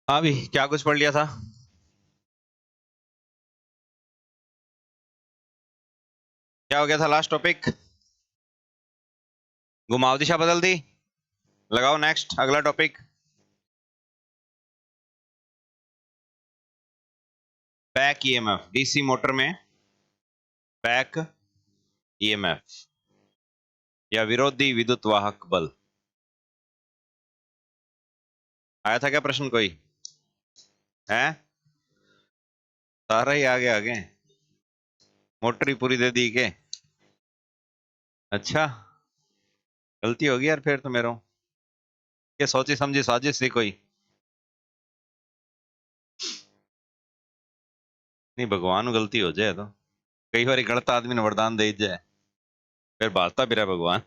हाँ भी क्या कुछ पढ़ लिया था? क्या हो गया था लास्ट टॉपिक? घुमाव दिशा बदल दी। लगाओ नेक्स्ट अगला topic. Back EMF DC motor में। बैक ईएमएफ या विरोधी विद्युत वाहक बल। आया था क्या प्रश्न कोई? है? सारा ही आगे आगे। मोटर ही पूरी दे दी के? अच्छा। गलती होगी यार फिर तो मेरा। ये सोची समझी साजिश थी कोई? नहीं, भगवान को गलती हो जाए तो कई बार गलत आदमी ने वरदान दे जाए, फिर भाजता फिर भगवान।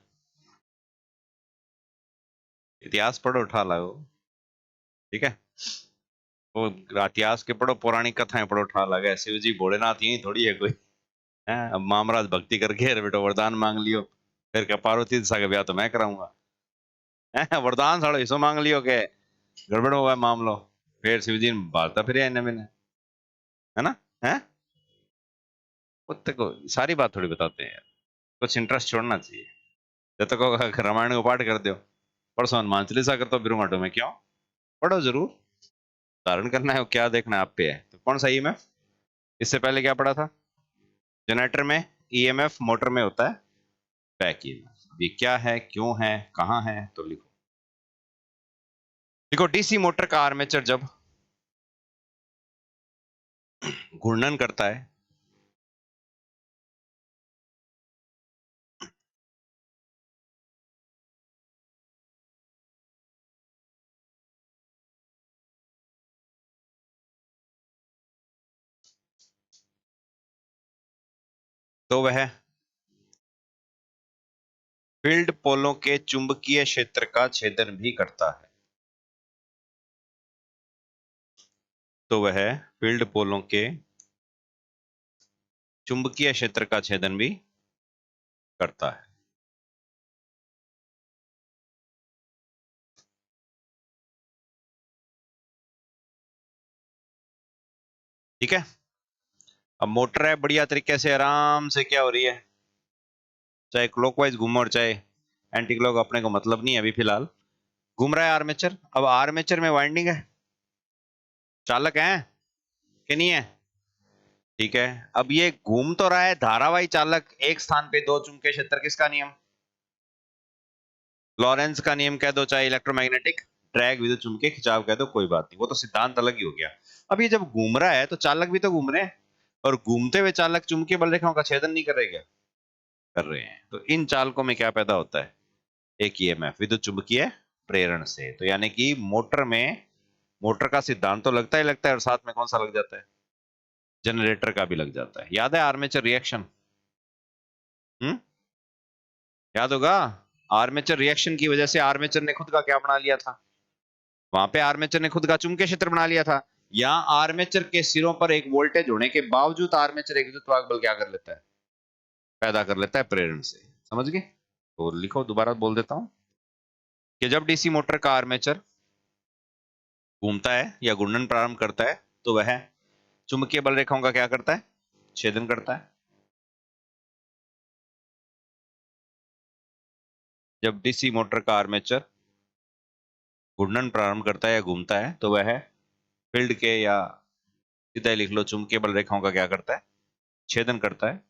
इतिहास पढ़ो उठा लाओ। ठीक है। वो इतिहास के पढ़ो, पौराणिक कथाएं पढ़ो उठा लगा। शिव जी भोलेनाथ यही थोड़ी है कोई। है अब मामराज भक्ति करके अरे बेटा वरदान मांग लियो, फिर क्या पार्वती सा का ब्याह तो मैं कराऊंगा? है वरदान साढ़े हिस्सों मांग लियो के गड़बड़ हुआ है मामलो, फिर शिव जी ने भालता फिर इन्हें मैंने। है ना? है कुत्ते को सारी बात थोड़ी बताते हैं यार, कुछ इंटरेस्ट छोड़ना चाहिए। जब तक को रामायण को पाठ कर दो, परसों हनुमान चालीसा कर तो बिरूंगाटो में क्यों? पढ़ो जरूर। धारण करना है वो क्या देखना है आप पे है। तो कौन सा ईएमएफ? इससे पहले क्या पढ़ा था? जनरेटर में ईएमएफ मोटर में होता है बैक ईएमएफ। ये क्या है, क्यों है, कहां है, तो लिखो। देखो डीसी मोटर का आर्मेचर जब घूर्णन करता है तो वह फील्ड पोलों के चुंबकीय क्षेत्र का छेदन भी करता है। तो वह फील्ड पोलों के चुंबकीय क्षेत्र का छेदन भी करता है। ठीक है। अब मोटर है बढ़िया तरीके से आराम से क्या हो रही है, चाहे क्लॉकवाइज घूमो और चाहे एंटी क्लॉक, अपने को मतलब नहीं है अभी फिलहाल। घूम रहा है आर्मेचर। अब आर्मेचर में वाइंडिंग है, चालक है कि नहीं है? ठीक है। अब ये घूम तो रहा है धारावाही चालक, एक स्थान पे दो चुंबकीय क्षेत्र, किसका नियम? लॉरेंस का नियम कह दो, चाहे इलेक्ट्रोमैग्नेटिक ड्रैग विद्युत चुंबकीय खिंचाव कह दो, कोई बात नहीं, वो तो सिद्धांत अलग ही हो गया। अब ये जब घूम रहा है तो चालक भी तो घूम रहे हैं, और घूमते हुए चालक चुंबकीय बल रेखाओं का छेदन नहीं कर रहे क्या? कर रहे हैं। तो इन चालकों में क्या पैदा होता है? एक ईएमएफ, विद्युत चुंबकीय प्रेरण से। तो यानी कि मोटर में, मोटर का सिद्धांत तो लगता है और साथ में कौन सा लग जाता है? जनरेटर का भी लग जाता है। याद है आर्मेचर रिएक्शन? हम्म, याद होगा। आर्मेचर रिएक्शन की वजह से आर्मेचर ने खुद का क्या बना लिया था? वहां पे आर्मेचर ने खुद का चुंबकीय क्षेत्र बना लिया था। यहाँ आर्मेचर के सिरों पर एक वोल्टेज होने के बावजूद आर्मेचर एक विद्युत वाहक बल क्या कर लेता है? पैदा कर लेता है प्रेरण से। समझ गए? तो लिखो, दोबारा बोल देता हूं कि जब डीसी मोटर का आर्मेचर घूमता है या घूर्णन प्रारंभ करता है तो वह चुंबकीय बल रेखाओं का क्या करता है? छेदन करता है। जब डीसी मोटर का आर्मेचर घूर्णन प्रारंभ करता है या घूमता है तो वह फील्ड के, या सीधा लिख लो चुंबकीय बल रेखाओं का क्या करता है? छेदन करता है।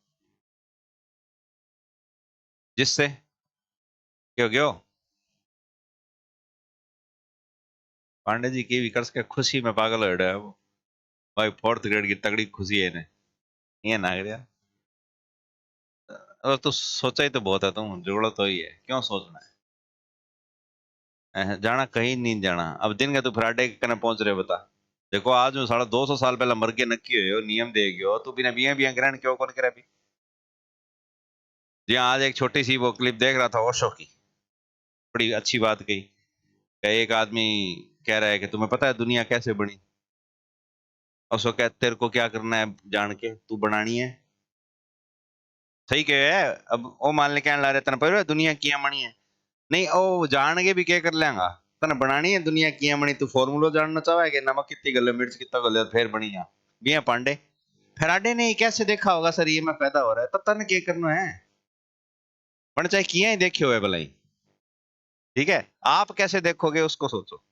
जिससे क्यों क्यों पांडे जी की विकर्ष के खुशी में पागल हो रहा है वो। भाई फोर्थ ग्रेड की तगड़ी खुशी है इन्हें, ये ना कर। और तू सोचा ही तो बहुत है, तुम जुगड़ा तो ही है, क्यों सोचना है? जाना कहीं नहीं जाना। अब दिन का तू फ्राइडे कने पहुंच रहे हो बता। देखो आज हूँ 250 साल पहले मर के नक्की हुए हो, नियम दे गयो तू बिना बिया बिया ग्रहण क्यों कौन करे अभी? जी हाँ, आज एक छोटी सी वो क्लिप देख रहा था ओशो की, बड़ी अच्छी बात कही कि एक आदमी कह रहा है कि तुम्हें पता है दुनिया कैसे बनी? ओशो कहते तेरे को क्या करना है जान के, तू बनानी है। सही कहे है। अब ओ मान ले कहने ला रहे तेन पर दुनिया किया बनी है, नहीं ओ जान के भी क्या कर लेंगा? तने बनानी है दुनिया की बनी, तू फॉर्मूला जानना चाहे कि नमक कितनी गले मिर्च कितना गले फिर बनी है बिया पांडे। फैराडे ने कैसे देखा होगा सर ये मैं पैदा हो रहा है, तब तने क्या करना है, पर चाहे किया ही देखे हुए भलाई। ठीक है, आप कैसे देखोगे उसको सोचो।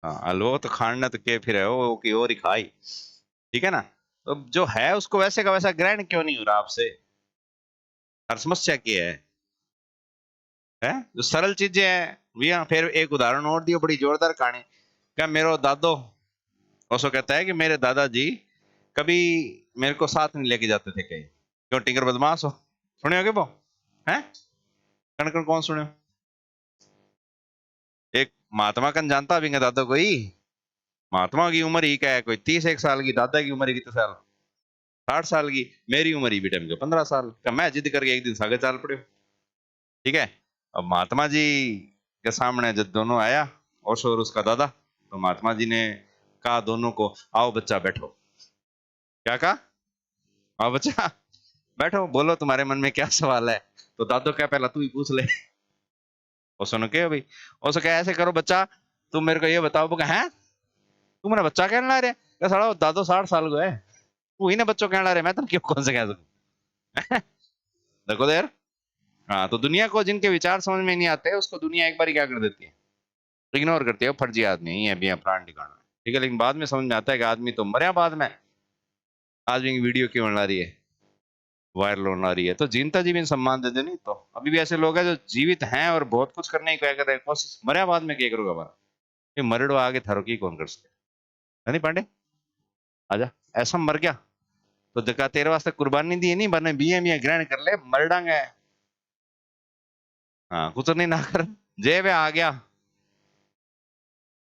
हाँ लो तो खाना तो के फिर है वो कि और ही खाई। ठीक है ना, तो जो है उसको वैसे का वैसा ग्रहण क्यों नहीं हो रहा आपसे, हर समस्या क्या है जो सरल चीजें हैं भैया। फिर एक उदाहरण और दियो, बड़ी जोरदार कहानी। क्या मेरे दादो उसको कहता है कि मेरे दादाजी कभी मेरे को साथ नहीं लेके जाते थे कहीं, क्यों टिंगर बदमाश हो, सुने होगे वो हैं, कण कण कौन सुने। एक महात्मा कन जानता भी दादा कोई, महात्मा की उम्र ही क्या है, कोई 31 साल की, दादा की उम्र ही कितने साल, 60 साल की। मेरी उम्र ही भी टाइम के 15 साल का, मैं जिद करके एक दिन सागे चाल पड़े। ठीक है, अब महात्मा जी के सामने जब दोनों आया ओशो और उसका दादा, तो महात्मा जी ने कहा दोनों को, आओ बच्चा बैठो। क्या कहा, आओ बच्चा बैठो, बोलो तुम्हारे मन में क्या सवाल है। तो दादो क्या, पहला तू ही पूछ ले। ओशो ने कहा भाई, ओशो क्या, ऐसे करो बच्चा, तुम मेरे को ये बताओ। वो है तू मेरा बच्चा कहने ला रहे, क्या साला दादो 60 साल को है, तू ही ना बच्चों कहने ला रहे, मैं तो क्यों कौन से कह सकूं। देखो देर, हाँ तो दुनिया को जिनके विचार समझ में नहीं आते उसको दुनिया एक बार क्या कर देती है, इग्नोर करती है, फर्जी आदमी ही है भी प्राण ठिकाना। ठीक है, लेकिन बाद में समझ में आता है कि आदमी तो मरे बाद में, आदमी की वीडियो क्यों बना रही है, वायरल होना रही है, तो जीनता जी भी सम्मान दे दे। नहीं तो अभी भी ऐसे लोग हैं जो जीवित हैं और बहुत कुछ करने की क्या कर रहे हैं कोशिश, मरे बाद में क्या करोगे हमारा, ये मरड़ो आगे थारो की कौन कर सकते है नहीं पांडे, आजा, ऐसा मर गया तो देखा तेरे वास्ते कुर्बानी दी नहीं, बने बीए बीए ग्रहण कर ले, मर डांगे। हाँ कुछ नहीं ना कर, जे वे आ गया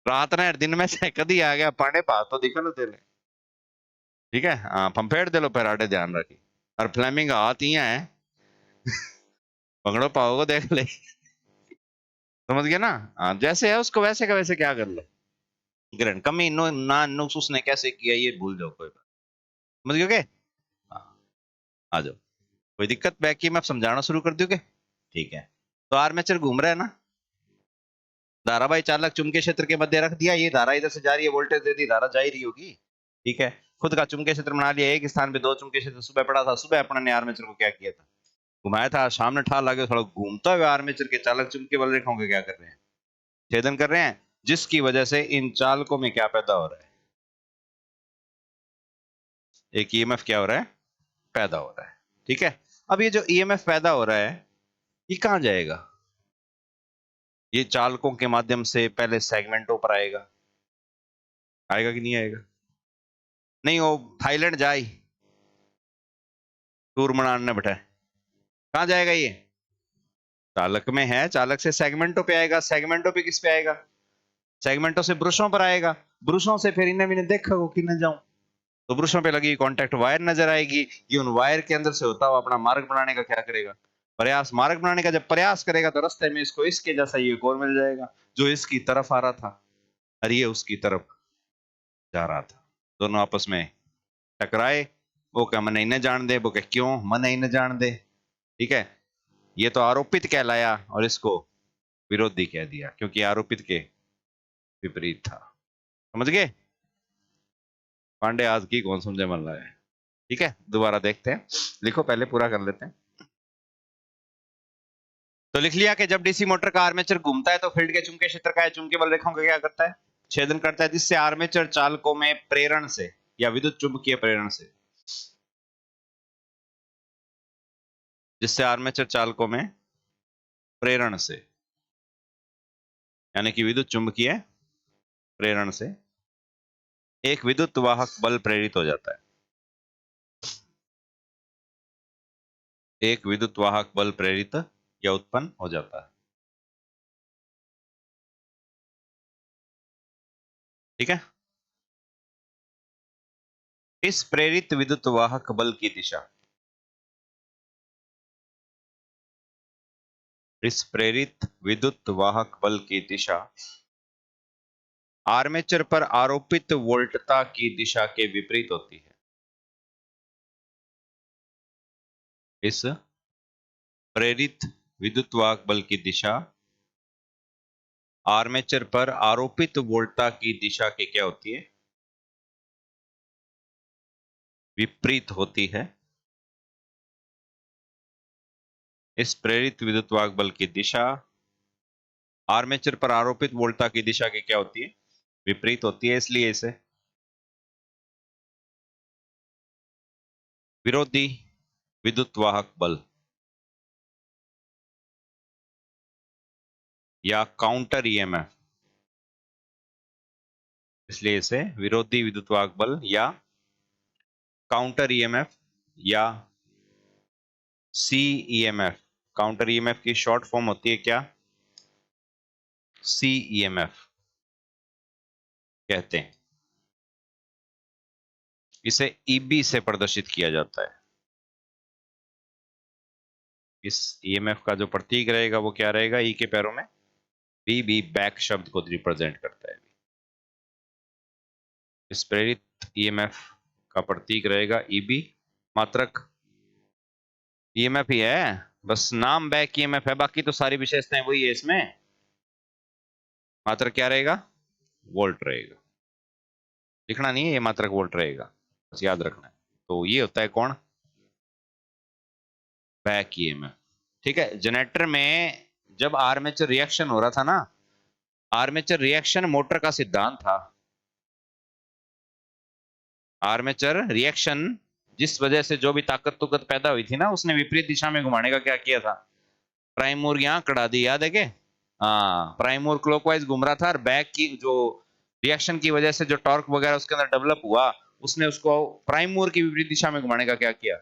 रात ने दिन में से कदी आ गया पांडे पा तो दिखा लो तेरे। ठीक है, हाँ पंपेड़ दे लो पैराडे ध्यान रखी, और फ्लेमिंग हाथ ही है, पकड़ो पाओगे देख ले। समझ गया ना, हाँ जैसे है उसको वैसे का वैसे क्या कर लो, ग्रहण कमी नो ना नुक्स उसने कैसे किया ये भूल जाओ कोई बात, समझ गए क्या? हाँ, आ जाओ, कोई दिक्कत बैक की मैं समझाना शुरू कर दूं क्या? ठीक है, तो आर्मेचर घूम रहा है ना, धारावाही चालक चुंबकीय क्षेत्र के मध्य रख दिया, ये धारा इधर से जा रही है, वोल्टेज दे दी, धारा जा ही रही होगी। ठीक है, खुद का चुंबकीय क्षेत्र बना लिया, एक स्थान पे दो चुंबकीय क्षेत्र, सुबह पड़ा था, सुबह अपने ने आर्मेचर को क्या किया था, घुमाया था, सामने ठाल लगे, थोड़ा घूमता हुआ आर्मेचर के चालक चुंबकीय बल रेखाओं के क्या कर रहे हैं, छेदन कर रहे हैं, जिसकी वजह से इन चालकों में क्या पैदा हो रहा है, एक ईएमएफ क्या हो रहा है, पैदा हो रहा है। ठीक है, अब ये जो ईएमएफ पैदा हो रहा है ये कहां जाएगा, ये चालकों के माध्यम से पहले सेगमेंटों पर आएगा, आएगा कि नहीं आएगा, नहीं वो थाईलैंड जाए टूर मनाने बैठा है, कहां जाएगा ये, चालक में है, चालक से सेगमेंटों पे आएगा, सेगमेंटों पे किस पे आएगा, सेगमेंटों से ब्रुशों पर आएगा, ब्रुशों से फिर इन्हें मैंने देखा को कि न जाऊं, तो ब्रुशों पे लगी कांटेक्ट वायर नजर आएगी, ये उन वायर के अंदर से होता हुआ अपना मार्ग बनाने का क्या करेगा, प्रयास, मार्ग बनाने का जब प्रयास करेगा तो रास्ते में इसको इसके जैसा ये और मिल जाएगा जो इसकी तरफ आ रहा था, और ये उसकी तरफ जा रहा था, दोनों आपस में टकराए, वो क्या मन इन्हें जान दे, वो क्या क्यों मन इन्हें जान दे। ठीक है, ये तो आरोपित कहलाया और इसको विरोधी कह दिया क्योंकि आरोपित के विपरीत था। समझ गए पांडे, आज की कौन समझे मन रहा है। ठीक है, दोबारा देखते हैं, लिखो पहले पूरा कर लेते हैं। तो लिख लिया कि जब डीसी मोटर का आर्मेचर घूमता है तो फील्ड के चुंबकीय क्षेत्र का चुंबकीय बल रेखाओं का क्या करता है, छेदन करता है, जिससे आर्मेचर चालकों में प्रेरण से या विद्युत चुंबकीय प्रेरण से, जिससे आर्मेचर चालकों में प्रेरण से यानी कि विद्युत चुंबकीय प्रेरण से एक विद्युत वाहक बल प्रेरित हो जाता है, एक विद्युत वाहक बल प्रेरित या उत्पन्न हो जाता है। ठीक है, इस प्रेरित विद्युत वाहक बल की दिशा, इस प्रेरित विद्युत वाहक बल की दिशा आर्मेचर पर आरोपित वोल्टता की दिशा के विपरीत होती है। इस प्रेरित विद्युत वाहक बल की दिशा आर्मेचर पर आरोपित वोल्टा की दिशा की क्या होती है? विपरीत होती है। इस प्रेरित विद्युत बल की दिशा आर्मेचर पर आरोपित वोल्टा की दिशा की क्या होती है? विपरीत होती है, इसलिए इसे विरोधी विद्युतवाहक बल या काउंटर ईएमएफ, इसलिए इसे विरोधी विद्युतवाहक बल या काउंटर ईएमएफ या सीईएमएफ, काउंटर ईएमएफ की शॉर्ट फॉर्म होती है क्या? सीईएमएफ कहते हैं। इसे ईबी से प्रदर्शित किया जाता है। इस ईएमएफ का जो प्रतीक रहेगा वो क्या रहेगा? ई के पैरों में बी, बी बैक शब्द को रिप्रेजेंट करता है। इस प्रेरित ईएमएफ का प्रतीक रहेगा ईबी। मात्रक ईएमएफ ही है, बस नाम बैक ईएमएफ है, बाकी तो सारी विशेषताएं वही है इसमें। मात्रक क्या रहेगा? वोल्ट रहेगा। लिखना नहीं है ये मात्रक वोल्ट रहेगा, बस याद रखना है। तो ये होता है कौन? Back EMF. ठीक है। जनरेटर में जब आर्मेचर रिएक्शन हो रहा था ना, आर्मेचर रिएक्शन मोटर का सिद्धांत था। आर्मेचर रिएक्शन जिस वजह से जो भी ताकत तुकत पैदा हुई थी ना, उसने विपरीत दिशा में घुमाने का क्या किया था? प्राइम मूवर यहां कड़ा दी, याद है क्या? हाँ, प्राइम मूवर क्लॉकवाइज घूम रहा था और बैक की जो रिएक्शन की वजह से जो टॉर्क वगैरह उसके अंदर डेवलप हुआ, उसने उसको प्राइम मूवर की विपरीत दिशा में घुमाने का क्या किया?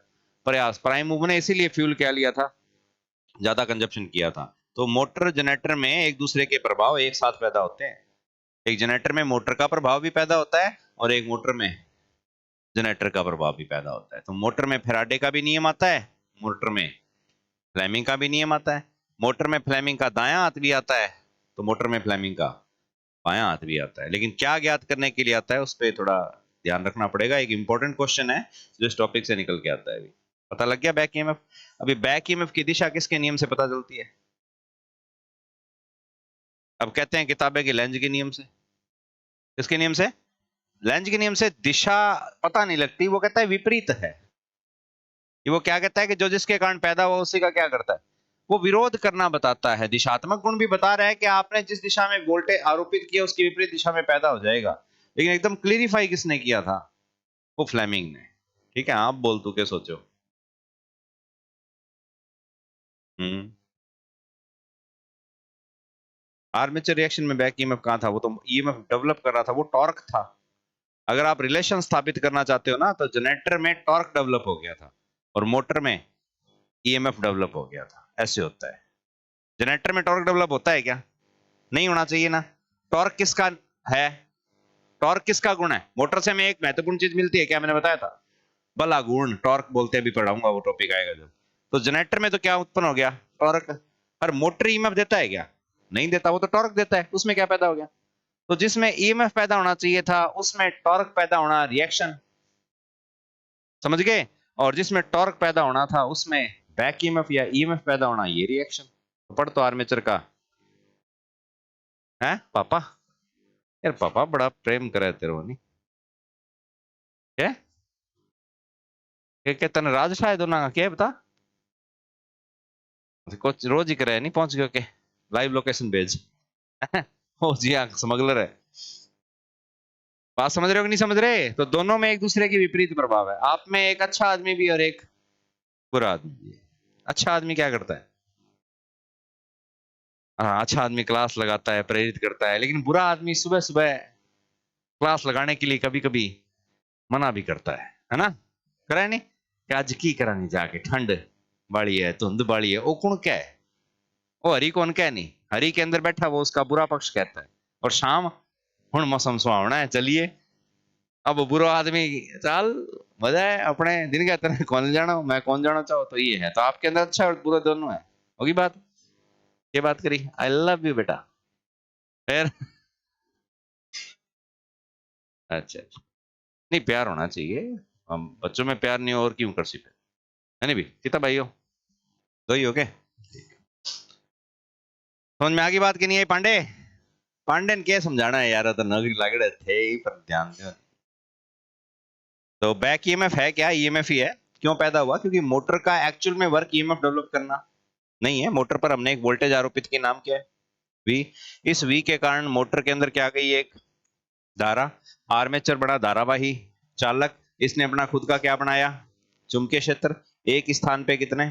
प्रयास। प्राइम मूवर ने इसीलिए फ्यूल क्या लिया था? ज्यादा कंजप्शन किया था। तो मोटर जनरेटर में एक दूसरे के प्रभाव एक साथ पैदा होते हैं। एक जनरेटर में मोटर का प्रभाव भी पैदा होता है और एक मोटर में जनरेटर का प्रभाव भी पैदा होता है। तो मोटर में फैराडे का भी नियम आता है, मोटर में फ्लेमिंग का भी नियम आता है। मोटर में फ्लेमिंग का दायां हाथ भी आता है, तो मोटर में फ्लेमिंग का बायां हाथ भी आता है। लेकिन क्या ज्ञात करने के लिए आता है, उस पर थोड़ा ध्यान रखना पड़ेगा। एक इंपॉर्टेंट क्वेश्चन है जो इस टॉपिक से निकल के आता है। अभी पता लग गया बैक ईएमएफ? अभी बैक ईएमएफ की दिशा किसके नियम से पता चलती है? अब कहते हैं किताबें कि लेंज के नियम से। किसके नियम से? लेंज के नियम से। दिशा पता नहीं लगती, वो कहता है विपरीत है। वो क्या कहता है कि जो जिसके कारण पैदा हुआ उसी का क्या करता है? वो विरोध करना बताता है। दिशात्मक गुण भी बता रहा है कि आपने जिस दिशा में वोल्टेज आरोपित किया उसकी विपरीत दिशा में पैदा हो जाएगा। लेकिन एकदम क्लियरिफाई किसने किया था? वो फ्लेमिंग ने। ठीक है, आप बोल तू क्या सोचो? हम्म। आर्मेचर रिएक्शन में बैक ईएमएफ कहां था? वो तो ईएमएफ डेवलप कर रहा था, वो टॉर्क था। अगर आप रिलेशन स्थापित करना चाहते हो ना, तो जनरेटर में टॉर्क डेवलप हो गया था और मोटर में ईएमएफ डेवलप हो गया था। ऐसे होता है। जनरेटर में टॉर्क डेवलप होता है क्या? नहीं होना चाहिए ना। टॉर्क किसका है? टॉर्क किसका गुण है? मोटर से हमें एक महत्वपूर्ण चीज मिलती है, क्या मैंने बताया था? बला गुण, टॉर्क बोलते हैं, अभी पढ़ाऊंगा, वो टॉपिक आएगा जब। तो जनरेटर में तो क्या उत्पन्न हो गया? टॉर्क। पर मोटर ईएमएफ देता है क्या? नहीं देता, वो तो टॉर्क देता है। उसमें क्या पैदा हो गया? तो जिसमें ईएमएफ पैदा होना चाहिए था उसमें टॉर्क पैदा होना, रिएक्शन। समझ गए? और जिसमें टॉर्क पैदा होना था उसमें बैक ईएमएफ या ईएमएफ पैदा होना, ये रिएक्शन। तो पढ़ तो आर्मेचर का है पापा। यार पापा बड़ा प्रेम करे तेरे को, नहीं क्या? क्या तन राज शायद होना क्या है, बता। कुछ रोज ही करे नहीं, पहुंच गए के लाइव लोकेशन भेज। ओ जी हाँ, स्मगलर है। बात समझ रहे हो कि नहीं समझ रहे? तो दोनों में एक दूसरे के विपरीत प्रभाव है। आप में एक अच्छा आदमी भी और एक बुरा आदमी भी है। अच्छा आदमी क्या करता है? हाँ, अच्छा आदमी क्लास लगाता है, प्रेरित करता है। लेकिन बुरा आदमी सुबह सुबह क्लास लगाने के लिए कभी कभी मना भी करता है ना? करे नहीं कि आज की करानी जाके, ठंड बाड़ी है, धुंध बाड़ी है, वो कौन क्या है? वो हरि कौन क्या नहीं, हरि के अंदर बैठा वो उसका बुरा पक्ष कहता है। और शाम, हुण मौसम सुहावना है, चलिए अब बुरा आदमी, चल मजा है अपने दिन का, तेरे कौन जाना मैं कौन जाना चाहो, तो ये है। तो आपके अंदर अच्छा और बुरा दोनों है। होगी बात? ये बात करी, आई लव यू बेटा। फिर अच्छा अच्छा। नहीं, प्यार होना चाहिए। हम बच्चों में प्यार नहीं हो और क्यों कर सकते? है नहीं भी? कितना भाई हो? दो ही हो के? समझ में आ गई बात कि नहीं आई पांडे? पांडे ने क्या समझाना है यार, तो नगरी लागड़े थे ही, पर ध्यान दो। तो बैक ईएमएफ है क्या? ईएमएफ ही है। क्यों पैदा हुआ? क्योंकि मोटर का एक्चुअल में वर्क ईएमएफ डेवलप करना नहीं है। मोटर पर हमने एक वोल्टेज आरोपित किया, नाम क्या है? वी। इस वी के कारण मोटर के अंदर क्या आ गई? एक धारा। आर्मेचर बना धारावाही चालक, इसने अपना खुद का क्या बनाया? चुंबकीय क्षेत्र। एक स्थान पे कितने?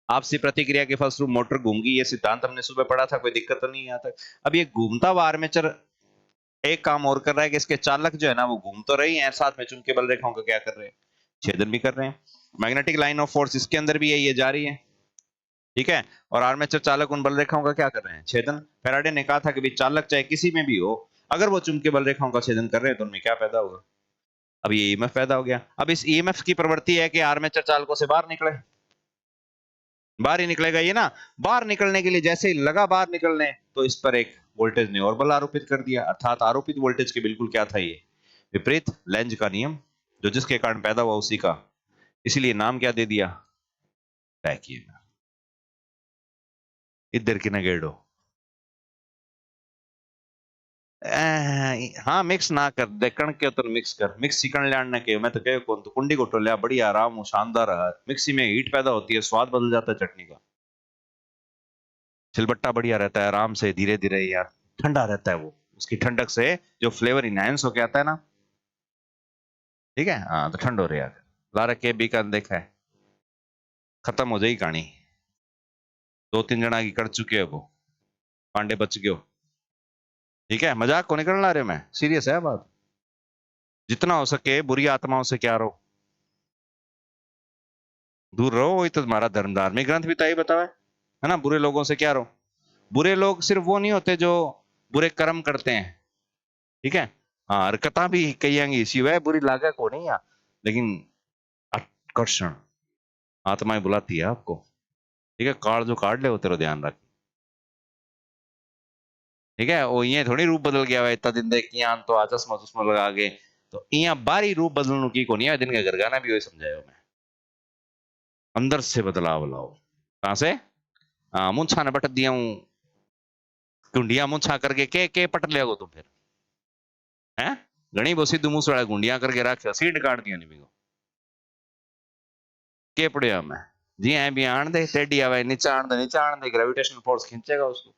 आपसी प्रतिक्रिया के फलस्वरूप मोटर घूमगी। ये सिद्धांत हमने सुबह पढ़ा था, कोई दिक्कत तो नहीं है यहाँ तक। अब ये घूमता हुआ आर्मेचर एक काम और कर रहा है कि इसके चालक जो है ना वो घूम तो रही हैं, साथ में चुंबकीय बल रेखाओं का क्या कर रहे हैं? छेदन भी कर रहे हैं। मैग्नेटिक लाइन ऑफ फोर्स इसके अंदर भी है, ये जा रही है, ठीक है। और आर्मेचर चालक उन बल रेखाओं का क्या कर रहे हैं? छेदन। फैराडे ने कहा था कि भाई चालक चाहे किसी में भी हो, अगर वो चुंबकीय बल रेखाओं का छेदन कर रहे हैं तो उनमें क्या पैदा होगा? अब ये ईएमएफ पैदा हो गया। अब इस ईएमएफ की प्रवृत्ति है कि आर्मेचर चालकों से बाहर निकले, बाहर ही निकलेगा ये ना। बाहर निकलने के लिए जैसे ही लगा बाहर निकलने, तो इस पर एक वोल्टेज ने और बल आरोपित कर दिया, अर्थात आरोपित वोल्टेज के बिल्कुल क्या था? ये विपरीत लेंज का नियम, जो जिसके कारण पैदा हुआ उसी का, इसीलिए नाम क्या दे दिया? Back EMF. इधर की नगेड़ो। हाँ मिक्स ना कर दे, कण के तो मिक्स कर, मिक्सी कण लाने के मैं तो कहे कौन तो कुंडी को टोलिया बढ़िया आराम हो, शानदार है। मिक्सी में हीट पैदा होती है, स्वाद बदल जाता है चटनी का। सिलबट्टा बढ़िया रहता है, आराम से धीरे धीरे यार ठंडा रहता है वो, उसकी ठंडक से जो फ्लेवर इनहेंस होके आता है ना। ठीक है, हाँ तो ठंड हो रही है। लारा के बी का देखा है, खत्म हो जाएगी कहानी। 2-3 जना की कर चुके हो वो, पांडे बच गयो। ठीक है, मजाक को निकल ला रहे, मैं सीरियस है बात। जितना हो सके बुरी आत्माओं से क्या रहो, दूर रहो। वही तो तुम्हारा धर्म, धार्मिक ग्रंथ भी ताई बतावा है ना। बुरे लोगों से क्या रहो। बुरे लोग सिर्फ वो नहीं होते जो बुरे कर्म करते हैं, ठीक है। हाँ, हरकता भी कई इसी है, बुरी लागे को नहीं है, लेकिन आकर्षण आत्माएं बुलाती है आपको। ठीक है, कार्ड जो काट ले वो तेरा ध्यान रख। ठीक है, वो ये थोड़ी रूप बदल गया है इतना दिन देख किया तो आ चश्मा चश्मा लगा के, तो यहाँ बारी रूप बदलने की को नहीं है। दिन के घर गाना भी वही समझाया मैं, अंदर से बदलाव लाओ। कहां से? हाँ, मुंछा ने बट दिया हूँ, गुंडिया मुंछा करके के पट ले तुम फिर है। घनी वो सिद्धू मूस वाला गुंडिया करके रख सीट काट दिया नहीं बिको के पड़िया मैं जी है भी आन दे टेडी आवे नीचे आन दे, नीचे आन दे, ग्रेविटेशनल फोर्स खींचेगा उसको।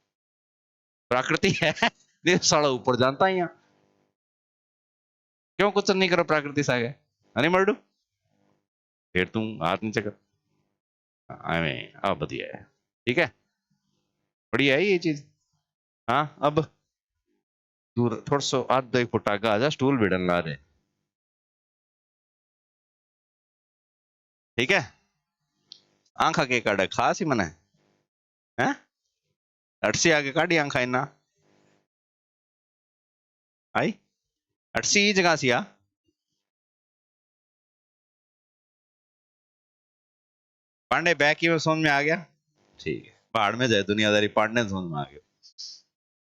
प्रकृति है ये साला ऊपर जानता ही। क्यों कुछ नहीं करो प्रकृति से आगे, अरे मर्डू फिर तुम हाथ नीचे कर। अब बढ़िया है, ठीक है, बढ़िया है ये चीज। हाँ अब दूर थोड़ा सो आध 1 फुट आगे आ जा, स्टूल भी डलना रहे। ठीक है, आंखा के काटे खास ही मने है, अटसी आगे काटी आंखा इना आई, अटसी ही जगह सी आ। पांडे बैक की समझ में आ गया? ठीक है, पहाड़ में जाए दुनियादारी, पांडे समझ में आ गया।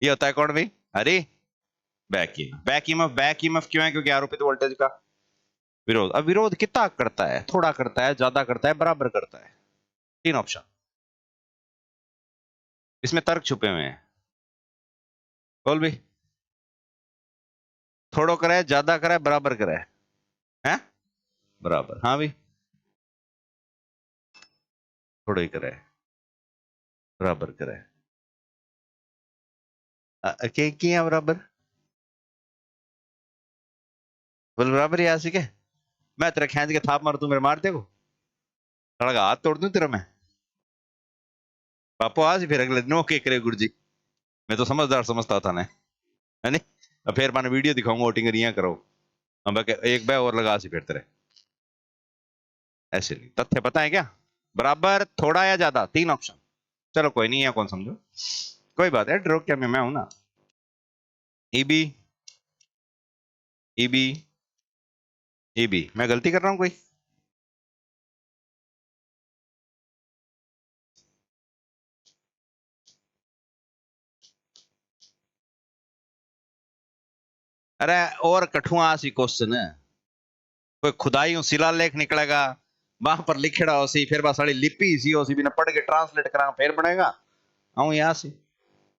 ये होता है कौन भाई? अरे बैक ईएमएफ। बैक ईएमएफ क्यों है? क्योंकि आरोपित वोल्टेज का विरोध। अब विरोध कितना करता है? थोड़ा करता है, ज्यादा करता है, बराबर करता है? 3 ऑप्शन, इसमें तर्क छुपे हुए हैं। बोल भाई, थोड़ो करे, ज्यादा करे, बराबर करे? हैं? बराबर। हाँ भाई, थोड़ो ही करे, बराबर करे। के किया बराबर? बोल बराबर ही आसी के, मैं तेरा खींच के थाप मार, तू मेरे मार देगो, सड़क हाथ तोड़ दूं तेरा मैं। पापो आज फिर अगले नो के करे गुरु जी, मैं तो समझदार समझता था ने, है नहीं। अब फिर मैंने वीडियो दिखाऊंगा, वोटिंग रिया करो। अब एक बै और लगा सी फिर तेरे, ऐसे नहीं। तथ्य पता है क्या? बराबर, थोड़ा या ज्यादा, 3 ऑप्शन। चलो कोई नहीं है, कौन समझो, कोई बात है, ड्रॉ क्या मैं हूं ना। ईबी, ईबी, ईबी, मैं गलती कर रहा हूं कोई? अरे और कठुआ सी क्वेश्चन है, कोई खुदाई शिलालेख निकलेगा, वहां पर लिखेड़ा हो सी, फिर बस साड़ी लिपि सी हो सी, बिना पढ़ के ट्रांसलेट करा फिर बनेगा। आऊं यहाँ से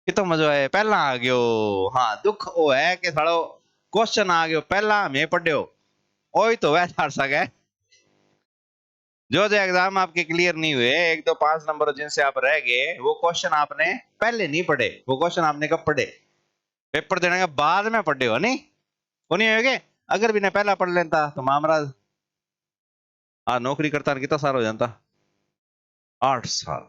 कितो मजो आए पहला आ गयो। हाँ दुख वो है कि सालो क्वेश्चन आ गयो पहला मैं पढ़ियो ओही तो वह हार सके। जो एग्जाम आपके क्लियर नहीं हुए, एक दो पांच नंबर जिनसे आप रह गए, वो क्वेश्चन आपने पहले नहीं पढ़े। वो क्वेश्चन आपने कब पढ़े? पेपर देने के बाद में पढ़े हो नहीं? वो नहीं होगे। अगर भी ने पहला पढ़ लेता तो मामरा आ नौकरी करता कितना साल हो जाता? 8 साल।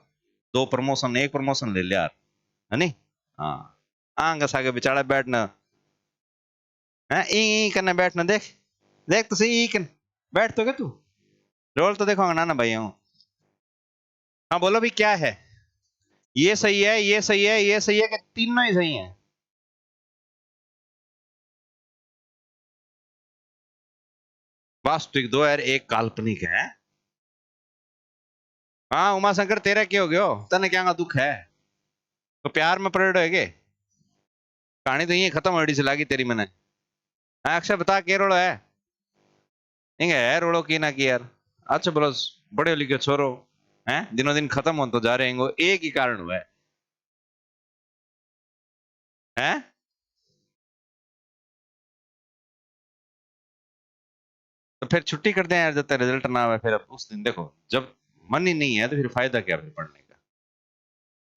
दो प्रमोशन, एक प्रमोशन ले लिया है नहीं? हाँ आंग सागे बेचारा बैठना है ई करने बैठना। देख देख तो सही ई कर बैठ तो क्या तू? रोल तो देखो ना ना भाई हूँ। हाँ बोलो भी क्या है? ये सही है, ये सही है, ये सही है कि तीनों ही सही है? वास्तविक दो यार, एक काल्पनिक है। हाँ उमा शंकर तेरा क्या हो गयो? तने क्या दुख है? तो प्यार में पलट है? कहानी तो यही खत्म हो से लागी तेरी मैंने। हाँ, अक्षय बता के रोड़ो है? इंगे है रोड़ो की ना की यार। अच्छा बोलो बड़े लिखे छोरो हैं दिनों दिन खत्म हो तो जा रहे हैं, एक ही कारण हुआ है। हैं? तो फिर छुट्टी कर दें यार जब तक रिजल्ट ना आवे। फिर अब उस दिन देखो जब मन ही नहीं है तो फिर फायदा क्या फिर पढ़ने का?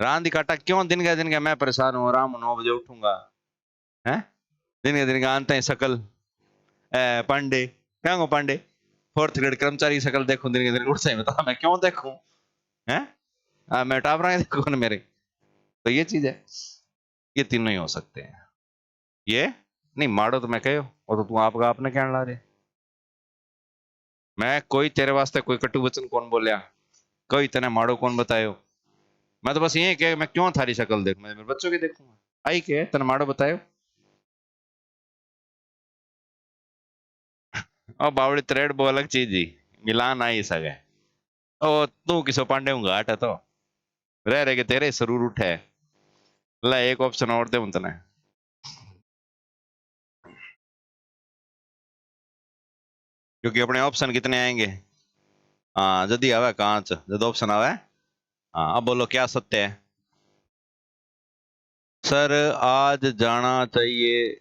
रांदी काटा क्यों? दिन का मैं परेशान हूँ, आराम 9 बजे उठूंगा है। दिन का आनते हैं शकल पांडे क्या हो पांडे? फोर्थ ग्रेड कर्मचारी शकल देखो दिन के दिन उठ से बता मैं क्यों देखूं? है मैं टाप रहा है देखो ना मेरे। तो ये चीज है, ये तीनों ही हो सकते हैं। ये नहीं माड़ो तो मैं कहो वो तो तू आपका आपने कहने ला रहे। मैं कोई तेरे वास्ते कोई कटु वचन कौन बोलिया? कोई तने माड़ो कौन बतायो? मैं तो बस ये कह मैं क्यों थारी शक्ल देख, मैं मेरे बच्चों की देखूंगा। आई के तने माड़ो बतायो? और बावड़ी त्रेड वो अलग चीज ही मिलान आई सके। ओ तू किसो पांडे हूँ घाट है तो रह रहे के तेरे सरूर उठे। ला एक ऑप्शन और दे तने। क्योंकि अपने ऑप्शन कितने आएंगे? हाँ जल्दी आवे कहाँ जब ऑप्शन आवे। हाँ अब बोलो क्या सत्य है? सर आज जाना चाहिए,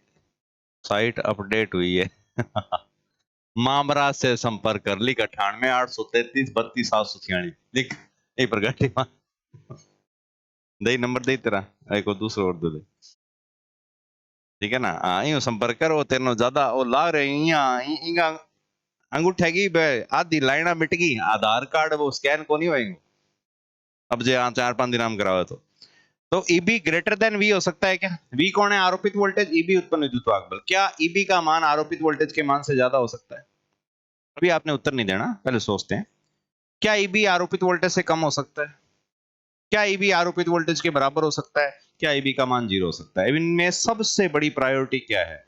साइट अपडेट हुई है। मामरा से संपर्क कर लिख 98 833 32 746 लिख। एक प्रगति दे नंबर दे तेरा एक और दूसरा और दे। ठीक है ना? हाँ यूं संपर्क कर वो तेरे ज्यादा वो ला रहे यहाँ इंगा अंगूठे की आधी लाइना मिट गई, आधार कार्ड वो स्कैन को नहीं होएंगे अब जो यहाँ 4 5 दिन हम करावे तो ईबी ग्रेटर देन वी हो सकता है क्या? वी कौन है? आरोपित वोल्टेज। ईबी उत्पन्न विद्युत बल। क्या ईबी का मान आरोपित वोल्टेज के मान से ज्यादा हो सकता है? अभी आपने उत्तर नहीं देना, पहले सोचते हैं। क्या ईबी आरोपित वोल्टेज से कम हो सकता है? क्या ईबी आरोपित वोल्टेज के बराबर हो सकता है? क्या ईबी का मान 0 हो सकता है? इनमें सबसे बड़ी प्रायोरिटी क्या है?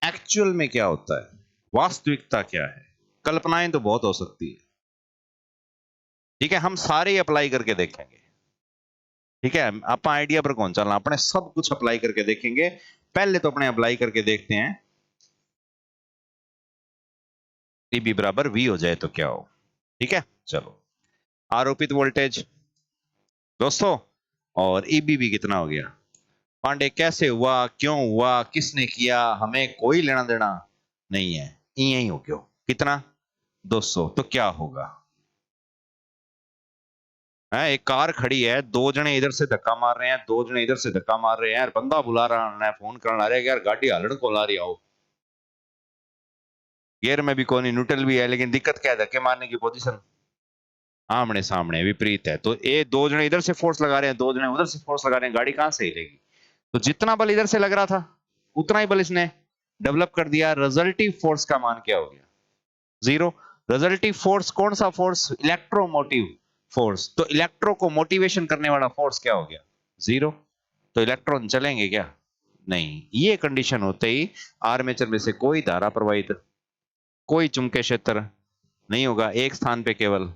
एक्चुअल में क्या होता है? वास्तविकता क्या है? कल्पनाएं तो बहुत हो सकती है। ठीक है हम सारे अप्लाई करके देखेंगे। ठीक है आप आइडिया पर कौन चलना, अपने सब कुछ अप्लाई करके देखेंगे। पहले तो अपने अप्लाई करके देखते हैं ईबी बराबर वी हो जाए तो क्या हो। ठीक है चलो आरोपित वोल्टेज दोस्तों और ईबी भी कितना हो गया? पांडे कैसे हुआ, क्यों हुआ, किसने किया, हमें कोई लेना देना नहीं है। यही हो क्यों कितना 200 तो क्या होगा? है एक कार खड़ी है, दो जने इधर से धक्का मार रहे हैं, दो जने इधर से धक्का मार रहे हैं यार, बंदा बुला रहा है फोन करना रहा है यार गाड़ी हलड़ को ला रही आओ। गियर में भी कौन न्यूट्रल भी है, लेकिन दिक्कत क्या है धक्के मारने की पोजीशन आमने सामने विपरीत है। तो ये दो जने इधर से फोर्स लगा रहे हैं, दो जने उधर से फोर्स लगा रहे हैं, गाड़ी कहां से हिलेगी? तो जितना बल इधर से लग रहा था उतना ही बल इसने डेवलप कर दिया। रिजल्टिव फोर्स का मान क्या हो गया? 0। रिजल्टिव फोर्स कौन सा फोर्स? Electromotive force. तो इलेक्ट्रो को मोटिवेशन करने वाला फोर्स क्या हो गया? 0। तो इलेक्ट्रॉन चलेंगे क्या? नहीं। ये कंडीशन होते ही आर्मेचर में से कोई धारा प्रवाहित, कोई चुंबकीय क्षेत्र नहीं होगा, एक स्थान पे केवल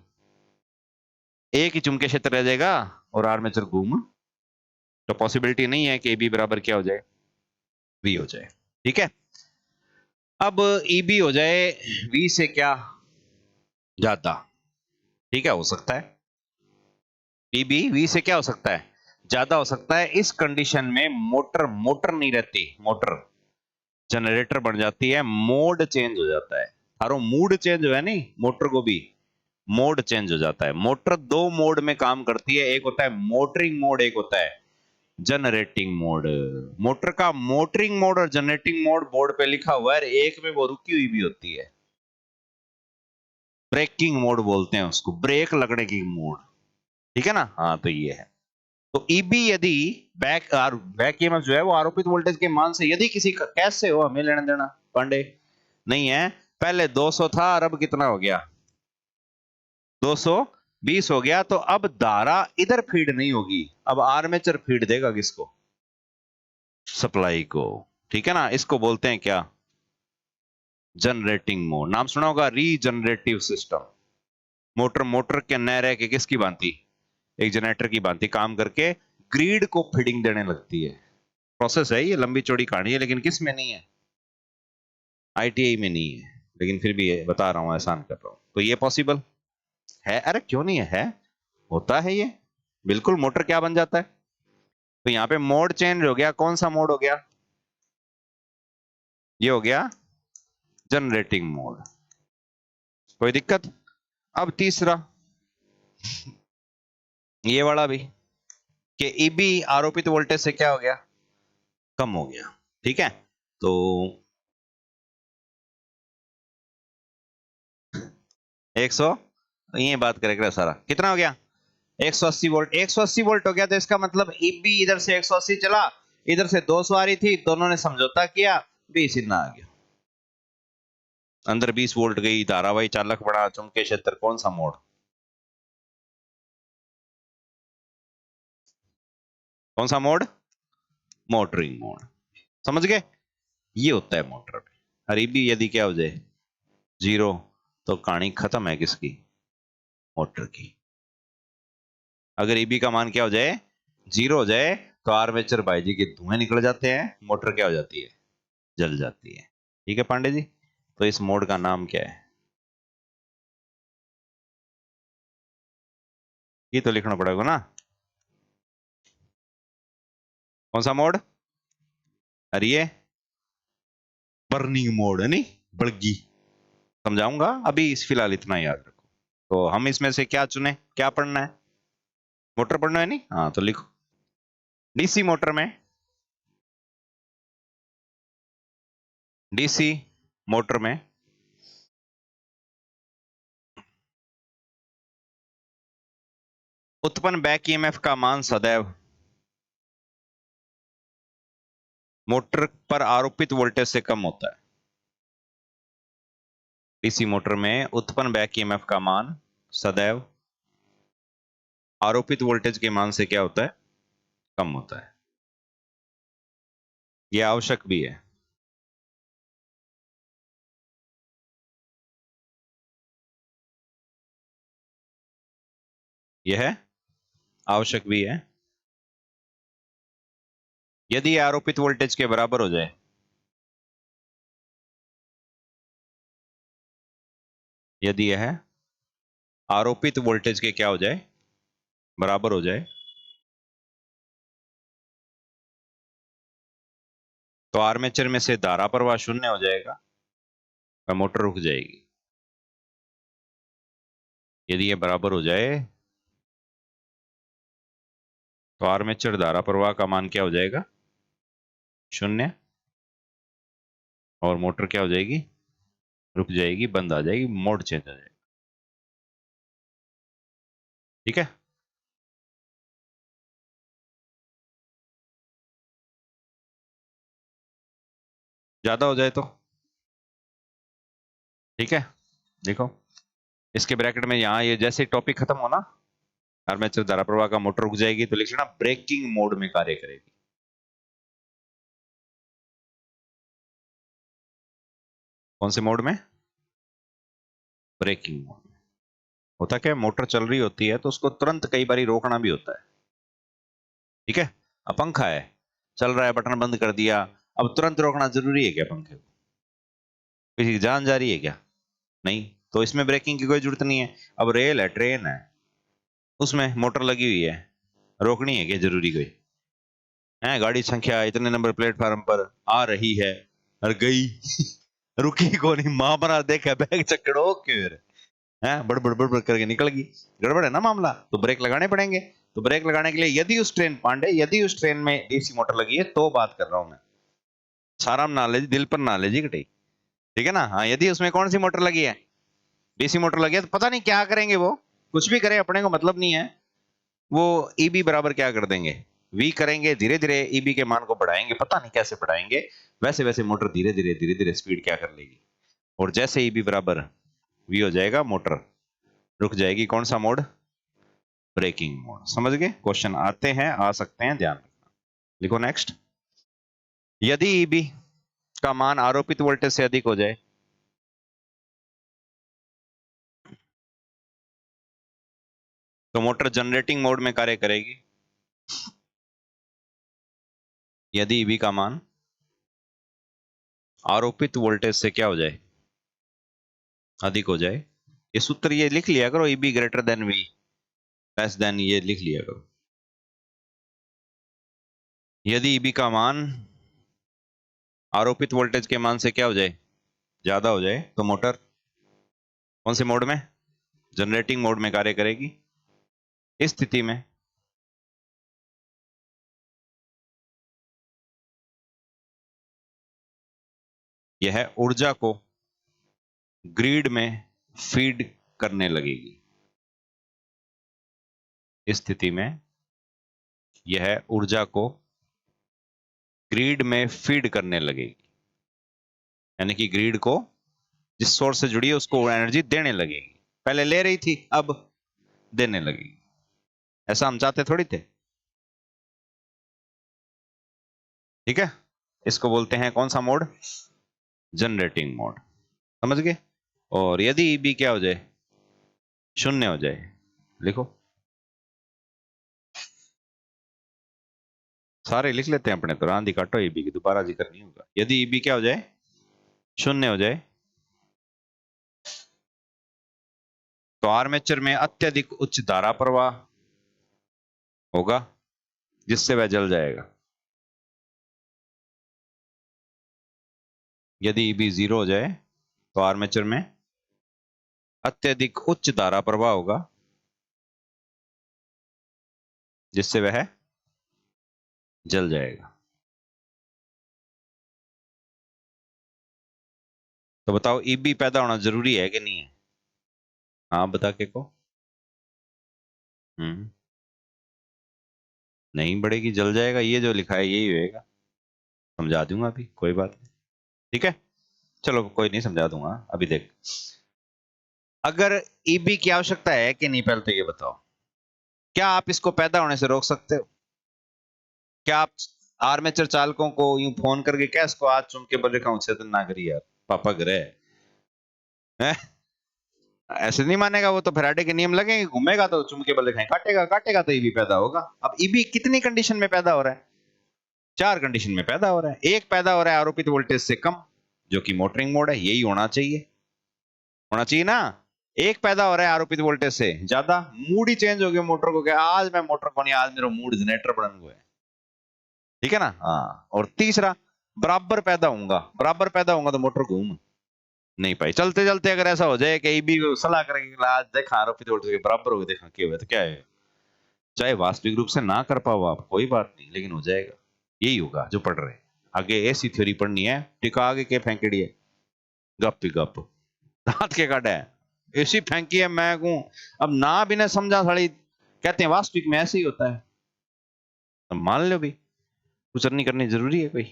एक ही चुंबकीय क्षेत्र रह जाएगा और आर्मेचर घूम। तो पॉसिबिलिटी नहीं है कि बी बराबर क्या हो जाए? वी हो जाए। ठीक है अब ईबी हो जाए वी से क्या ज्यादा? ठीक है हो सकता है ईबी वी से क्या हो सकता है? ज्यादा हो सकता है। इस कंडीशन में मोटर नहीं रहती, मोटर जनरेटर बन जाती है, मोड चेंज हो जाता है। थारो मूड चेंज हो है नहीं, मोटर को भी मोड चेंज हो जाता है। मोटर दो मोड में काम करती है, एक होता है मोटरिंग मोड, एक होता है जनरेटिंग मोड। मोटर का मोटरिंग मोड और जनरेटिंग मोड बोर्ड पे लिखा हुआ है, एक में वो रुकी हुई भी होती है। ब्रेकिंग मोड बोलते हैं उसको, ब्रेक लगने की मोड, ठीक है ना। हाँ तो ये है। तो ईबी यदि बैक ईएमएफ जो है वो आरोपित वोल्टेज के मान से यदि किसी का, कैसे हो हमें लेना देना पांडे नहीं है। पहले 200 था और अब कितना हो गया, 220 हो गया। तो अब धारा इधर फीड नहीं होगी, अब आर्मेचर फीड देगा किसको, सप्लाई को, ठीक है ना। इसको बोलते हैं क्या, जनरेटिंग मोड। नाम सुना होगा रीजनरेटिव सिस्टम। मोटर मोटर के न रह के किसकी भांति, एक जनरेटर की भांति काम करके ग्रिड को फीडिंग देने लगती है। प्रोसेस है ये, लंबी चौड़ी कहानी है, लेकिन किस में नहीं है, आईटीआई में नहीं है, लेकिन फिर भी ये बता रहा हूं, आसान कर रहा हूं। तो ये पॉसिबल है, अरे क्यों नहीं है, होता है ये बिल्कुल। मोटर क्या बन जाता है, तो यहाँ पे मोड चेंज हो गया। कौन सा मोड हो गया, ये हो गया जनरेटिंग मोड। कोई दिक्कत। अब तीसरा ये वाला भी, कि ईबी आरोपित वोल्टेज से क्या हो गया, कम हो गया, ठीक है। तो 100, ये बात करेगा सारा, कितना हो गया 180 वोल्ट। 180 वोल्ट हो गया, तो इसका मतलब ईबी इधर से 180 चला, इधर से 200 आ रही थी, दोनों ने समझौता किया, 20 इतना आ गया। अंदर 20 वोल्ट गई, धारावाही चालक बड़ा, चुंबकीय क्षेत्र, कौन सा मोड, कौन सा मोड, मोटरिंग मोड। समझ गए, ये होता है मोटर में। और ईबी यदि क्या हो जाए, जीरो, तो कहानी खत्म है किसकी, मोटर की। अगर ईबी का मान क्या हो जाए, जीरो हो जाए, तो आर्मेचर भाई जी के धुएं निकल जाते हैं, मोटर क्या हो जाती है, जल जाती है। ठीक है पांडे जी। तो इस मोड का नाम क्या है, ये तो लिखना पड़ेगा ना, कौन सा मोड, अरे ये बर्निंग मोड है नहीं, बड़गी। समझाऊंगा, अभी इस फिलहाल इतना याद रखो। तो हम इसमें से क्या चुने, क्या पढ़ना है, मोटर पढ़ना है नहीं, हाँ तो लिखो। डीसी मोटर में, डीसी मोटर में उत्पन्न बैक ईएमएफ का मान सदैव मोटर पर आरोपित वोल्टेज से कम होता है। डीसी मोटर में उत्पन्न बैक ईएमएफ का मान सदैव आरोपित वोल्टेज के मान से क्या होता है, कम होता है। यह आवश्यक भी है। यह आवश्यक भी है। यदि यह आरोपित वोल्टेज के बराबर हो जाए, यदि यह आरोपित वोल्टेज के क्या हो जाए, बराबर हो जाए, तो आर्मेचर में से धारा प्रवाह शून्य हो जाएगा और मोटर रुक जाएगी। यदि यह बराबर हो जाए, तो आर्मेचर धारा प्रवाह का मान क्या हो जाएगा, शून्य, और मोटर क्या हो जाएगी, रुक जाएगी, बंद आ जाएगी, मोड चेंज हो जाएगा। ठीक है। ज्यादा हो जाए तो, ठीक है, देखो इसके ब्रैकेट में यहां ये जैसे टॉपिक खत्म हो ना, आर्मेचर धारा प्रवाह का मोटर रुक जाएगी, तो लिख लेना ब्रेकिंग मोड में कार्य करेगी। कौन से मोड में, ब्रेकिंग मोड में। होता क्या है, मोटर चल रही होती है तो उसको तुरंत कई बार रोकना भी होता है, ठीक है। अब पंखा है, चल रहा है, बटन बंद कर दिया, अब तुरंत रोकना जरूरी है क्या पंखे को, किसी की जान जा रही है क्या, नहीं, तो इसमें ब्रेकिंग की कोई जरूरत नहीं है। अब रेल है, ट्रेन है, उसमें मोटर लगी हुई है, रोकनी है क्या जरूरी कोई है? गाड़ी संख्या इतने नंबर प्लेटफार्म पर आ रही है और गई रुकी को नहीं, मां बना देखा बैग चक्कड़ो क्यों है, बड़बड़ बड़बड़ करके निकल गई। गड़बड़ है ना मामला, तो ब्रेक लगाने पड़ेंगे। तो ब्रेक लगाने के लिए यदि उस ट्रेन पांडे, यदि उस ट्रेन में डीसी मोटर लगी है तो बात कर रहा हूं मैं, सारा नॉलेज दिल पर नॉलेज ही कटी, ठीक है ना। हाँ, यदि उसमें कौन सी मोटर लगी है, डीसी मोटर लगी है, तो पता नहीं क्या करेंगे वो, कुछ भी करे अपने को मतलब नहीं है। वो ईबी बराबर क्या कर देंगे, वी करेंगे, धीरे धीरे ईबी के मान को बढ़ाएंगे, पता नहीं कैसे बढ़ाएंगे, वैसे वैसे मोटर धीरे धीरे स्पीड क्या कर लेगी। और जैसे ईबी बराबर वी हो जाएगा, मोटर रुक जाएगी। कौन सा मोड, ब्रेकिंग मोड। समझ गए, क्वेश्चन आते हैं, आ सकते हैं, ध्यान रखना। लिखो नेक्स्ट। यदि ईबी का मान आरोपित वोल्टेज से अधिक हो जाए तो मोटर जनरेटिंग मोड में कार्य करेगी। यदि ईबी का मान आरोपित वोल्टेज से क्या हो जाए, अधिक हो जाए। ये सूत्र ये लिख लिया करो, EB greater than V less than, ये लिख लिया करो। यदि ईबी का मान आरोपित वोल्टेज के मान से क्या हो जाए, ज्यादा हो जाए, तो मोटर कौन से मोड में, जनरेटिंग मोड में कार्य करेगी। इस स्थिति में यह ऊर्जा को ग्रिड में फीड करने लगेगी। इस स्थिति में यह ऊर्जा को ग्रिड में फीड करने लगेगी, यानी कि ग्रिड को जिस सोर्स से जुड़ी है उसको एनर्जी देने लगेगी। पहले ले रही थी, अब देने लगेगी। ऐसा हम चाहते थोड़ी थे, ठीक है। इसको बोलते हैं कौन सा मोड, जनरेटिंग मोड। समझ गए। और यदि ईबी क्या हो जाए, शून्य हो जाए, लिखो, सारे लिख लेते हैं अपने तो, आंधी काटो ईबी की, दोबारा जिक्र नहीं होगा। यदि ईबी क्या हो जाए, शून्य हो जाए, तो आर्मेचर में अत्यधिक उच्च धारा प्रवाह होगा जिससे वह जल जाएगा। यदि ईबी 0 हो जाए तो आर्मेचर में अत्यधिक उच्च धारा प्रवाह होगा जिससे वह जल जाएगा। तो बताओ ईबी पैदा होना जरूरी है कि नहीं है? हाँ बता के को। हम्म, नहीं बढ़ेगी, जल जाएगा, ये जो लिखा है यही होएगा। समझा दूंगा अभी, कोई बात नहीं, ठीक है। चलो कोई नहीं, समझा दूंगा अभी। देख, अगर ईबी की आवश्यकता है कि नहीं, पहले तो ये बताओ, क्या आप इसको पैदा होने से रोक सकते हो? क्या आप आर्मेचर चालकों को यूं फोन करके क्या इसको आज चुन के बोले कहूं छेदन ना करिए यार, पापा ग्रह है? ऐसे नहीं मानेगा वो, तो फैराडे के नियम लगेंगे, घूमेगा तो चुन के बल दिखाएं, काटेगा काटेगा तो ईबी पैदा होगा। अब ईबी कितनी कंडीशन में पैदा हो रहा है, 4 कंडीशन में पैदा हो रहा है। एक, पैदा हो रहा है आरोपित वोल्टेज से कम, जो कि मोटरिंग मोड है, यही होना चाहिए, होना चाहिए ना। एक, पैदा हो रहा है आरोपित वोल्टेज से ज्यादा, मूड ही चेंज हो गया मोटर को, क्या आज मैं मोटर को नहीं, आज मेरा मूड जनरेटर बन गया है, ठीक है ना। हाँ, और तीसरा, बराबर पैदा होऊंगा, बराबर पैदा होऊंगा तो मोटर घूम नहीं पाई। चलते चलते अगर ऐसा हो जाए कि भी सलाह करेंगे, आज देखा आरोपित वोल्टेज के बराबर हो गए, देखा क्या हुआ, तो क्या है, चाहे वास्तविक रूप से ना कर पाओ आप, कोई बात नहीं, लेकिन हो जाएगा। यही होगा जो पढ़ रहे हैं। आगे ऐसी थ्योरी पढ़नी है, टिका आगे के फेंकड़ी है, गप ही गप, दांत के काटा है, ऐसी फेंकी है मैं कहूं। अब ना भी ना समझा साड़ी, कहते हैं वास्तविक में ऐसे ही होता है, तो मान लो भी, कुछ नहीं करनी जरूरी है कोई।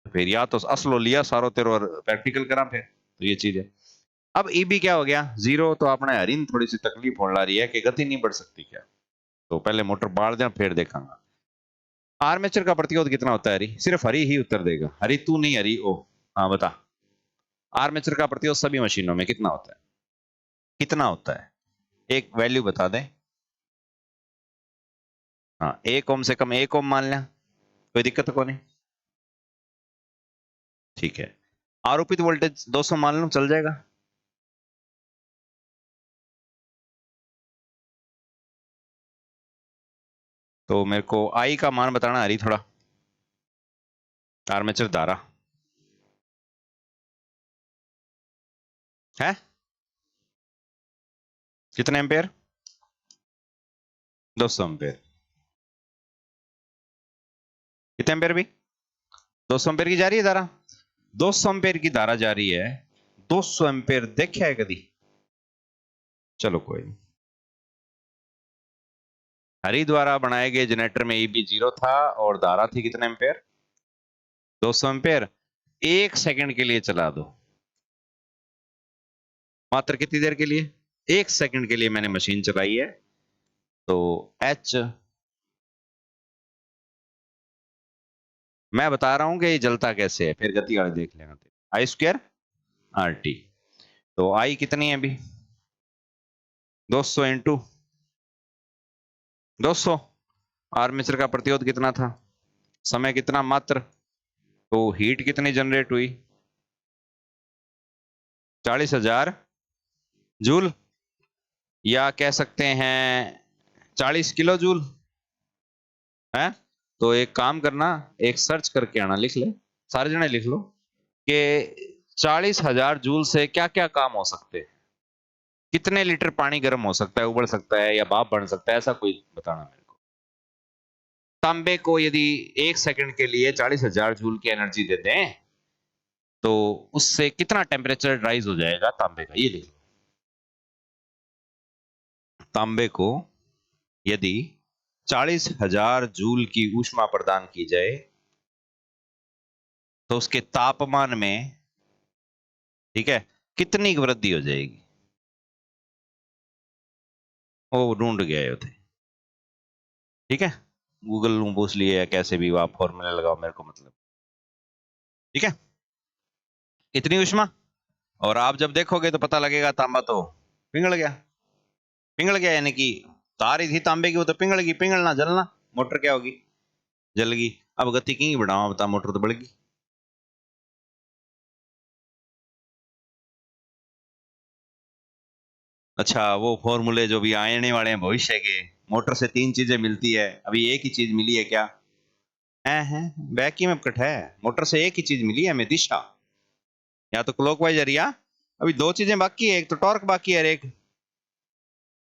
फिर या तो असलो लिया सारो तेरो और प्रैक्टिकल करा, फिर तो ये चीज है। अब ईबी क्या हो गया, 0, तो आपने हरीन थोड़ी सी तकलीफ होने ला रही है कि गति नहीं बढ़ सकती क्या, तो पहले मोटर बाढ़ दें फिर देखांगा। आर्मेचर का प्रतिरोध कितना होता है हरी, सिर्फ हरी ही उत्तर देगा, हरी तू नहीं, हरी ओ। हाँ बता, आर्मेचर का प्रतिरोध सभी मशीनों में कितना होता है, कितना होता है, एक वैल्यू बता दें। हाँ, 1 ओम से कम, 1 ओम मान लें, कोई दिक्कत को नहीं, ठीक है। आरोपित वोल्टेज 200 मान लो, चल जाएगा। तो मेरे को आई का मान बताना हरी थोड़ा, आर्मेचर धारा है कितने एम्पेयर? 200 एम्पेयर। कितने एम्पेयर भी? 200 एम्पेयर की जा रही है धारा। 200 एम्पेयर की धारा जा रही है। 200 एम्पेयर देखा है कभी? चलो कोई नहीं। हरी द्वारा बनाए गए जनरेटर में ईबी 0 था और धारा थी कितने एम्पेयर? 200 एम्पेयर। 1 सेकंड के लिए चला दो, मात्र कितनी देर के लिए? 1 सेकंड के लिए मैंने मशीन चलाई है। तो एच, मैं बता रहा हूं कि ये जलता कैसे है, फिर गति वाले देख लेना। आई स्क्वायर आर टी। तो आई कितनी है अभी? 200 इंटू 200। आर्मेचर का प्रतिरोध कितना था? समय कितना? मात्र। तो हीट कितनी जनरेट हुई? 40,000 जूल, या कह सकते हैं 40 किलो जूल है। तो एक काम करना, एक सर्च करके आना, लिख ले, सारे जने लिख लो कि 40,000 जूल से क्या क्या काम हो सकते हैं। कितने लीटर पानी गर्म हो सकता है, उबल सकता है, या भाप बन सकता है, ऐसा कोई बताना मेरे को। तांबे को यदि 1 सेकंड के लिए 40,000 जूल की एनर्जी दे दें तो उससे कितना टेम्परेचर राइज हो जाएगा तांबे का, ये लिख लो। तांबे को यदि 40,000 जूल की ऊष्मा प्रदान की जाए तो उसके तापमान में, ठीक है, कितनी वृद्धि हो जाएगी? वो ढूंढ गए थे, ठीक है, गूगल ਨੂੰ पूछ लिए या कैसे भी आप फॉर्मूला लगाओ, मेरे को मतलब, ठीक है। इतनी ऊष्मा, और आप जब देखोगे तो पता लगेगा तांबा तो पिघल गया। पिघल गया यानी कि तार ही थी तांबे की, वो तो पिघल गई। पिघलना जलना, मोटर क्या होगी? जल गई। अब गति की बढ़ावा बता, मोटर तो बढ़ गई। अच्छा, वो फॉर्मूले जो भी आने वाले हैं भविष्य के, मोटर से 3 चीजें मिलती है, अभी एक ही चीज मिली है क्या? है वैक्यूम अपकट है। मोटर से एक ही चीज मिली है हमें, दिशा, या तो क्लॉकवाइज या, अभी 2 चीजें बाकी है, एक तो टॉर्क बाकी है और एक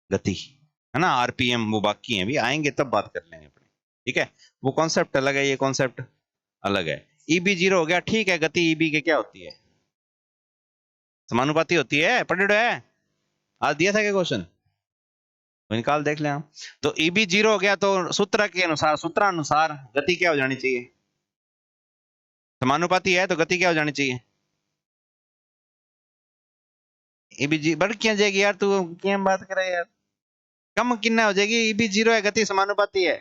गति, है ना, आरपीएम, वो बाकी है, अभी आएंगे तब बात कर लेंगे अपने, ठीक है। वो कॉन्सेप्ट अलग है, ये कॉन्सेप्ट अलग है। ईबी 0 हो गया, ठीक है। गति ईबी के क्या होती है? समानुपाती होती है, पढ़े है, आज दिया था क्या क्वेश्चन? तो निकाल देख ले हम। तो ईबी 0 हो गया तो सूत्र के अनुसार, सूत्रानुसार गति क्या हो जानी चाहिए? समानुपाती है तो गति क्या हो जानी चाहिए? ईबी जी बढ़ क्या जाएगी यार, तू क्या बात कर रहा है यार? कम कितना हो जाएगी? ईबी 0 है, गति समानुपाती है,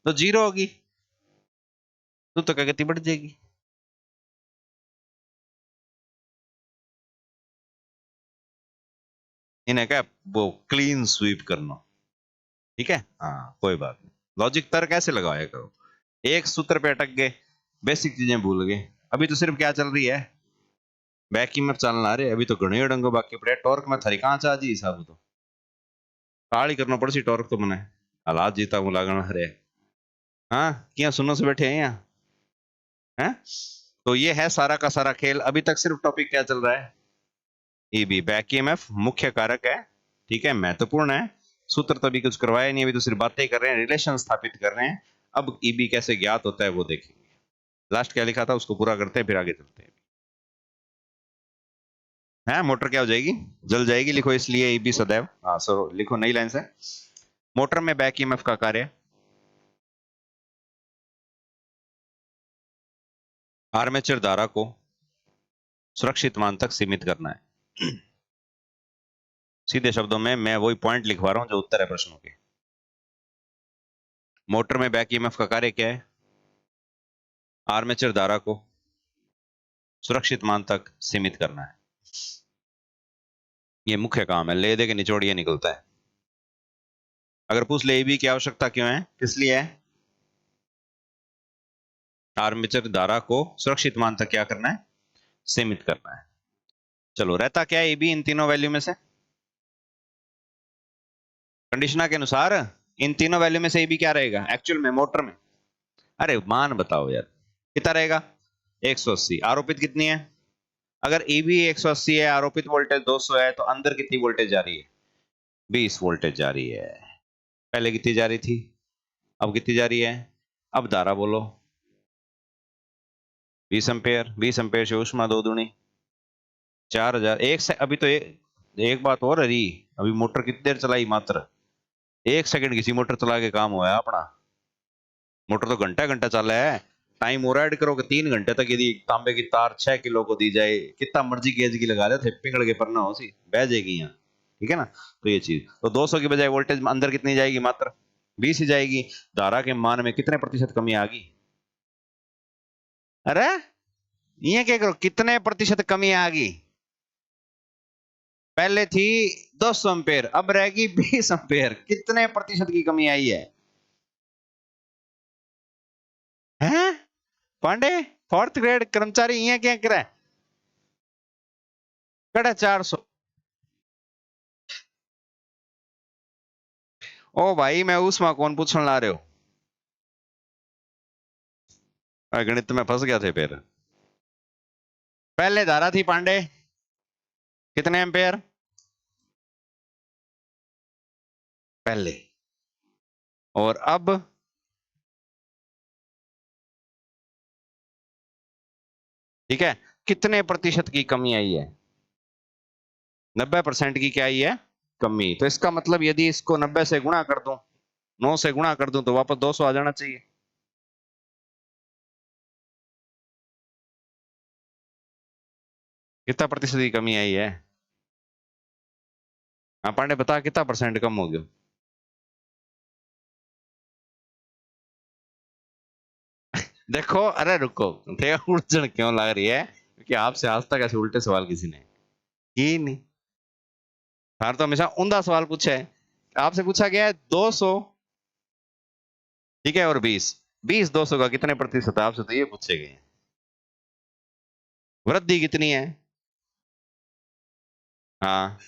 तो 0 होगी, तो क्या गति बढ़ जाएगी। इन्हें क्या, वो क्लीन स्वीप करना, ठीक है। हाँ कोई बात नहीं, लॉजिक तर्क कैसे लगाया करो। एक सूत्र पे अटक गए, बेसिक चीजें भूल गए। अभी तो सिर्फ क्या चल रही है, बैक ईएमएफ चलना रहे। अभी तो घणो डंगो बाकी पड़े, टॉर्क में थारी कहां चा जी हिसाब, तो काली करना पड़सी टॉर्क तो मने हालात जीता हूं लागण हरे। हाँ, क्या सुनो से बैठे हैं यहाँ हैं। तो ये है सारा का सारा खेल। अभी तक सिर्फ टॉपिक क्या चल रहा है? ईबी, बैक ईएमएफ मुख्य कारक है, ठीक है, महत्वपूर्ण है। सूत्र तो अभी कुछ करवाया नहीं, अभी तो सिर्फ बातें कर रहे हैं, रिलेशन स्थापित कर रहे हैं। अब ईबी कैसे ज्ञात होता है वो देखेंगे। लास्ट क्या लिखा था उसको पूरा करते हैं, फिर आगे चलते हैं। है मोटर क्या हो जाएगी? जल जाएगी, लिखो इसलिए ईबी सदैव, हाँ सर लिखो नई लाइन से। मोटर में बैक ईएमएफ का कार्य आर्मेचर धारा को सुरक्षित मान तक सीमित करना है। सीधे शब्दों में मैं वही पॉइंट लिखवा रहा हूं जो उत्तर है प्रश्नों के। मोटर में बैक ईएमएफ का कार्य क्या है? आर्मेचर धारा को सुरक्षित मान तक सीमित करना है, ये मुख्य काम है। ले दे के निचोड़ ये निकलता है। अगर पूछ ले ईबी की आवश्यकता क्यों है, किस लिए है? आर्मेचर धारा को सुरक्षित मान तक क्या करना है? सीमित करना है। चलो, रहता क्या है ईबी इन तीनों वैल्यू में से? कंडीशनर के अनुसार इन तीनों वैल्यू में से ए बी क्या रहेगा एक्चुअल में मोटर में? अरे मान बताओ यार, कितना रहेगा? 180। आरोपित कितनी है? अगर ए बी 180 है, आरोपित वोल्टेज 200 है, तो अंदर कितनी वोल्टेज जा रही है? 20 वोल्टेज जा रही है। पहले कितनी जा रही थी, अब कितनी जा रही है? अब धारा बोलो। 20 एम्पेयर। 20 एम्पेयर से ऊष्मा दो दूनी 4000। अभी तो एक बात और है रही, अभी मोटर कितनी देर चलाई? मात्र 1 सेकंड किसी मोटर चला के काम हुआ है अपना। मोटर तो घंटा घंटा चला है। टाइम और ऐड करो कि 3 घंटे तक यदि तांबे की तार 6 किलो को दी जाए, कितना मर्जी गेज की लगा दे, थे पिघल के पड़ना हो सी बह जाएगी यहाँ। ठीक है ना? तो ये चीज तो 200 की बजाय वोल्टेज अंदर कितनी जाएगी? मात्र 20 ही जाएगी। धारा के मान में कितने प्रतिशत कमी आ गई? अरे ये क्या करो, कितने प्रतिशत कमी आ गई? पहले थी 200 एम्पेयर, अब रहेगी 20 एम्पेयर। कितने प्रतिशत की कमी आई है? हैं पांडे, फोर्थ ग्रेड कर्मचारी ये क्या करे? कड़ा 400। ओ भाई मैं उसमें कौन पूछने ला रहे हो? गणित में फंस गया थे फिर। पहले धारा थी पांडे कितने एम्पेयर? पहले। और अब? ठीक है, कितने प्रतिशत की कमी आई है? 90% की क्या आई है? कमी। तो इसका मतलब यदि इसको 90 से गुणा कर दूं, 9 से गुणा कर दूं, तो वापस 200 आ जाना चाहिए। कितना प्रतिशत की कमी आई है? हाँ पांडे बता, कितना परसेंट कम हो गया? देखो, अरे रुको, देखो उलझन क्यों लग रही है? क्योंकि आपसे आज तक ऐसे उल्टे सवाल किसी ने की नहीं। सर तो हमेशा उमदा सवाल पूछा है। आपसे पूछा गया है 200, ठीक है, और 20। 20 200 का कितने प्रतिशत है? आपसे तो ये पूछे गए। वृद्धि कितनी है? हाँ।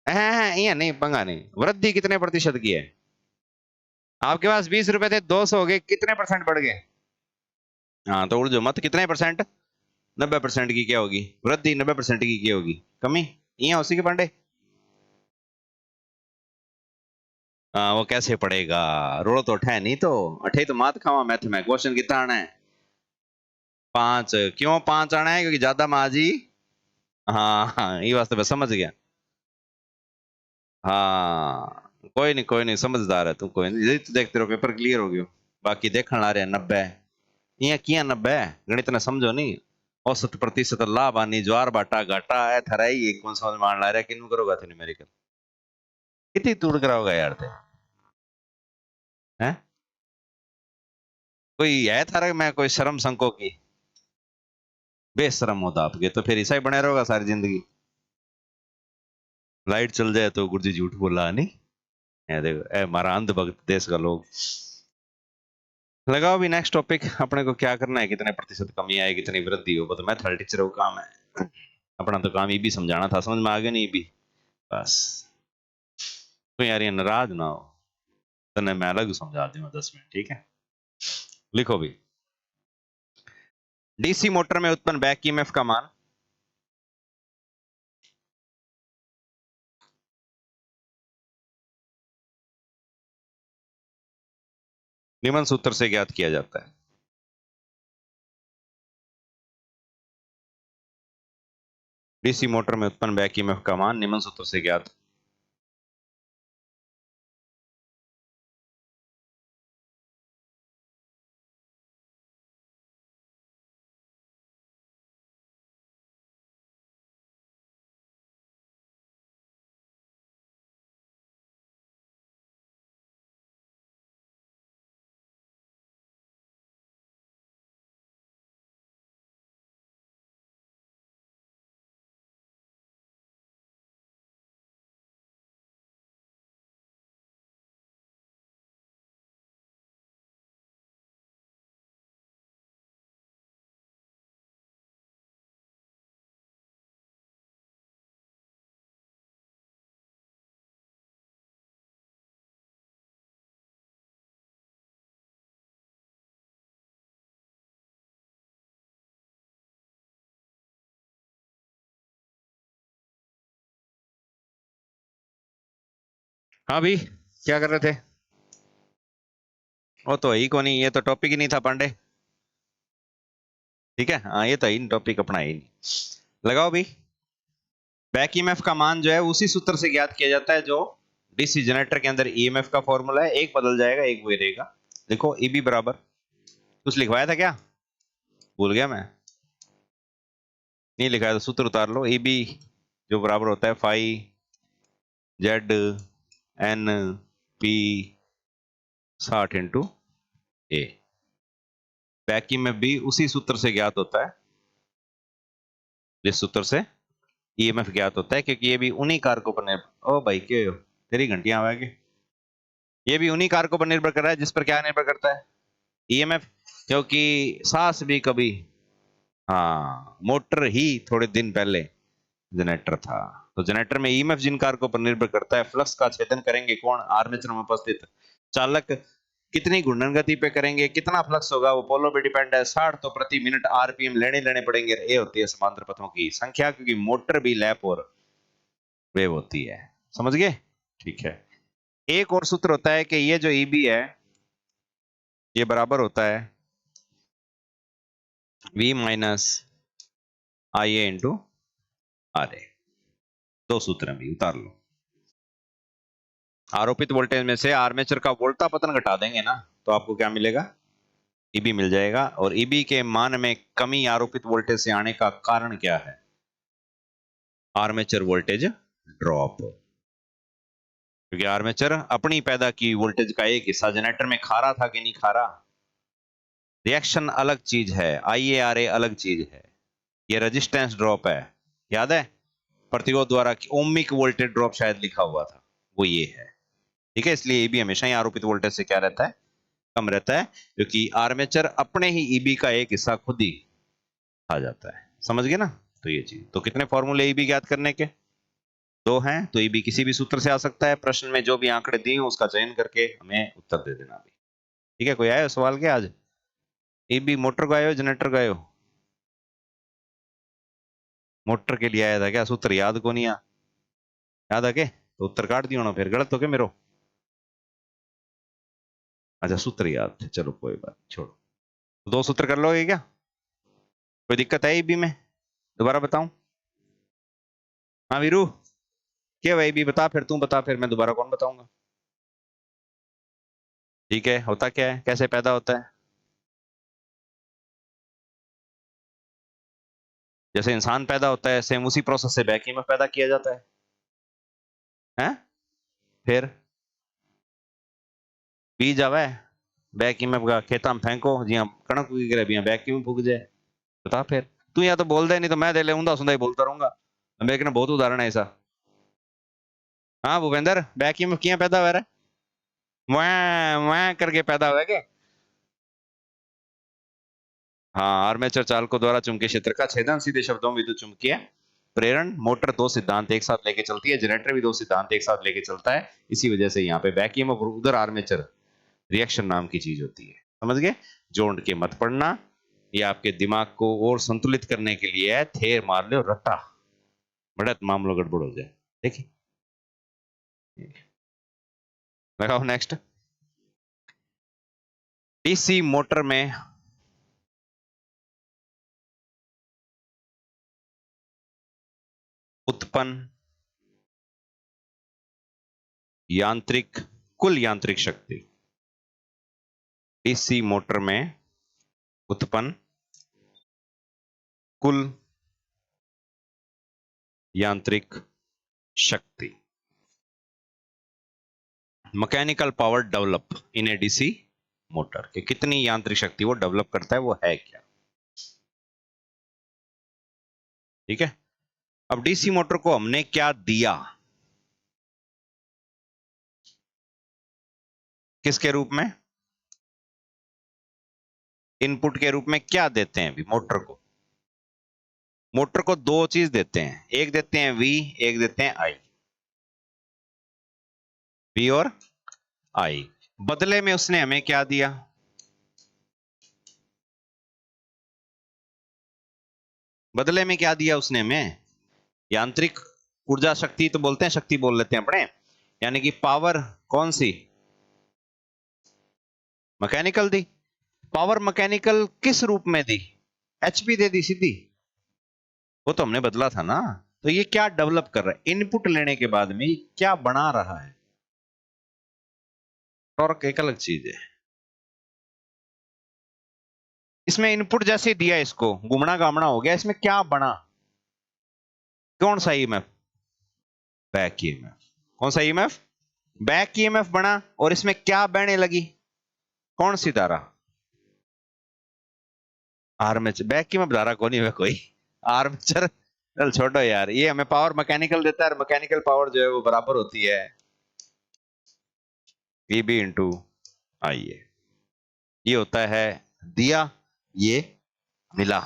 ये नहीं, पंगा नहीं। वृद्धि कितने प्रतिशत की है? आपके पास 20 रुपए थे, 200 हो गए, कितने परसेंट बढ़ गए? हाँ तो उड़ मत, कितने परसेंट? 90% की क्या होगी वृद्धि? 90% की क्या होगी कमी? ये उसी के पांडे। हाँ वो कैसे पड़ेगा? रोड़ तो उठा है नहीं तो। अठे तो मात खावा मैथ में क्वेश्चन कितना आना है? 5। क्यों 5 आना है? क्योंकि ज्यादा माजी। हाँ हाँ, ये वास्ते मैं समझ गया। हाँ कोई नहीं, कोई नहीं, समझदार है तू। कोई नहीं, यही तो देखते रहो, पेपर क्लियर हो गयो। बाकी देखने ला रहे हैं 90। ये किया 90? गणित ने समझो नहीं। औसत प्रतिशत लाभ हानि ज्वार बाटा घाटा है थरा ही एक कौन समझ मान ला रहा है किन्नू करोगा थे न्यूमेरिकल? कितनी तूड़ कराओगा यार थे? हैं? कोई है थारा मैं कोई शर्म संको की? बेशरम होता आपके तो फिर ऐसा ही बने रहोगा सारी जिंदगी। लाइट चल जाए तो गुरुजी झूठ बोला नहीं। ये देखो ए हमारा अंध भक्त देश का लोग। लगाओ भी नेक्स्ट टॉपिक। अपने को क्या करना है? कितने प्रतिशत कमी आए, कितनी वृद्धि हो, तो मैथ टीचर का काम है। अपना तो काम ये भी समझाना था, समझ में आ गया नहीं भी? बस। तो यार ये नाराज ना हो, तो मैं अलग समझा दूंगा 10 मिनट, ठीक है? लिखो भी। डीसी मोटर में उत्पन्न बैक ईएमएफ का मान निम्न सूत्र से ज्ञात किया जाता है। डीसी मोटर में उत्पन्न बैक ईएमएफ का मान निम्न सूत्र से ज्ञात। हाँ भी क्या कर रहे थे? वो तो ही को नहीं, ये तो टॉपिक ही नहीं था पांडे। ठीक है, हाँ ये तो ही टॉपिक अपना ही नहीं। लगाओ भी। बैक ईएमएफ का मान जो है उसी सूत्र से ज्ञात किया जाता है जो डीसी जनरेटर के अंदर ईएमएफ का फॉर्मूला है। एक बदल जाएगा, एक वही रहेगा। देखो ईबी बराबर, कुछ लिखवाया था क्या? भूल गया मैं। नहीं लिखा है तो सूत्र उतार लो। ईबी जो बराबर होता है phi Z N P 60 into A. Back EMF भी उसी सूत्र से ज्ञात होता है जिस सूत्र से ईएमएफ ज्ञात होता है, क्योंकि ये भी उन्हीं कारकों पर निर्भर। ओ भाई क्यों तेरी घंटियां आवाज, ये भी उन्हीं कारकों पर निर्भर कर रहा है जिस पर क्या निर्भर करता है? ईएमएफ। क्योंकि सास भी कभी, हाँ मोटर ही थोड़े दिन पहले जनरेटर था। तो जनरेटर में ईएमएफ जिन कारकों पर निर्भर करता है, फ्लक्स का छेदन करेंगे कौन? आर्मेचर में उपस्थित चालक। कितनी घूर्णन गति पे करेंगे, कितना फ्लक्स होगा, वो पोलो पे डिपेंड है। 60 तो प्रति मिनट आरपीएम लेने लेने पड़ेंगे। ये होती है समांतर पथों की संख्या, क्योंकि मोटर भी लैप और वेव होती है। समझ गए? ठीक है। एक और सूत्र होता है कि ये जो ईबी है ये बराबर होता है V minus I A into R A. दो सूत्र भी उतार लो। आरोपित वोल्टेज में से आर्मेचर का वोल्टा पतन घटा देंगे ना, तो आपको क्या मिलेगा? ईबी मिल जाएगा। और ईबी के मान में कमी आरोपित वोल्टेज से आने का कारण क्या है? Armature voltage drop. क्योंकि आर्मेचर अपनी पैदा की वोल्टेज का एक हिस्सा जनरेटर में खा रहा था कि नहीं खा रहा। रिएक्शन अलग चीज है, आईएआरए अलग चीज है। ये रेजिस्टेंस ड्रॉप है, याद है? प्रतिरोध द्वारा ओमिक वोल्टेज ड्रॉप शायद लिखा हुआ था, वो ये है। ठीक है, इसलिए ईबी हमेशा ही आरोपित वोल्टेज से क्या रहता है? कम रहता है, क्योंकि आर्मेचर अपने ही ईबी का एक हिस्सा खुद ही आ जाता है। समझ गए ना? तो ये चीज, तो कितने फॉर्मूले ईबी ज्ञात करने के? दो हैं। तो ईबी किसी भी सूत्र से आ सकता है। प्रश्न में जो भी आंकड़े दिए उसका चयन करके हमें उत्तर दे देना भी। ठीक है, कोई आया सवाल के आज? ईबी मोटर को आयो जनरेटर को आयो? मोटर के लिए आया था क्या? सूत्र याद को नहीं आ? याद है के? तो उत्तर काट दियो ना, फिर गलत हो गया मेरो। अच्छा सूत्र याद थे, चलो कोई बात छोड़ो। तो दो सूत्र कर लोगे क्या? कोई दिक्कत है ईबी में? दोबारा बताऊं? हाँ वीरू, क्या भाई भी बता, फिर तू बता, फिर मैं दोबारा कौन बताऊंगा? ठीक है, होता क्या है, कैसे पैदा होता है? जैसे इंसान पैदा होता है सेम उसी प्रोसेस से बैक ईएमएफ पैदा किया जाता है। हैं? फिर बीज आवे बैक ईएमएफ का, खेता में फेंको जी, कणक उगी करे भी बैक ईएमएफ उग जाए। बता फिर। तू या तो बोल दे, नहीं तो मैं दे ले ऊंधा सुंधा ही बोलता रहूंगा। मेरे बहुत उदाहरण है ऐसा। हाँ भूपेंद्र, बैक ईएमएफ किया पैदा हो रहा है? वह करके पैदा हुआ है क्या? हाँ, आर्मेचर चालकों द्वारा चुंबकीय क्षेत्र का छेदन। सीधे शब्दों में विद्युत चुम्बकीय प्रेरण। मोटर दो सिद्धांत एक साथ लेके चलती है, जनरेटर भी दो सिद्धांत एक साथ लेके चलता है। इसी वजह से यहाँ पे बैक ईएमएफ और उधर आर्मेचर रिएक्शन नाम की चीज होती है। समझ गए? जोड़ के मत पढ़ना, ये आपके दिमाग को और संतुलित करने के लिए है। थेर मार लो रट्टा, बड़ा मामलो गड़बड़ हो जाए। देखिए, लगाओ नेक्स्ट। डीसी मोटर में उत्पन्न यांत्रिक, कुल यांत्रिक शक्ति। डीसी मोटर में उत्पन्न कुल यांत्रिक शक्ति, mechanical power develop in A DC motor, के कितनी यांत्रिक शक्ति वो डेवलप करता है, वो है क्या? ठीक है। अब डीसी मोटर को हमने क्या दिया, किसके रूप में? इनपुट के रूप में क्या देते हैं अभी मोटर को? मोटर को दो चीज देते हैं, एक देते हैं वी, एक देते हैं आई। वी और आई। बदले में उसने हमें क्या दिया? बदले में क्या दिया उसने हमें? यांत्रिक ऊर्जा शक्ति तो बोलते हैं, शक्ति बोल लेते हैं अपने। यानी कि पावर कौन सी, मैकेनिकल दी। पावर मैकेनिकल किस रूप में दी, एचपी दे दी सीधी, वो तो हमने बदला था ना। तो ये क्या डेवलप कर रहा है, इनपुट लेने के बाद में क्या बना रहा है। टॉर्क एक अलग चीज है, इसमें इनपुट जैसे दिया, इसको घुमना गामना हो गया, इसमें क्या बना, कौन सा ईएमएफ, बैक ईएमएफ। कौन सा ईएमएफ, बैक ईएमएफ बना। और इसमें क्या बहने लगी, कौन सी धारा, आर्मेचर। बैक ईएमएफ धारा कौन है कोई, आर्मेचर। चल छोड़ो यार, ये हमें पावर मैकेनिकल देता है, मैकेनिकल पावर जो है वो बराबर होती है ईबी इंटू आई ए। ये होता है दिया, ये मिला,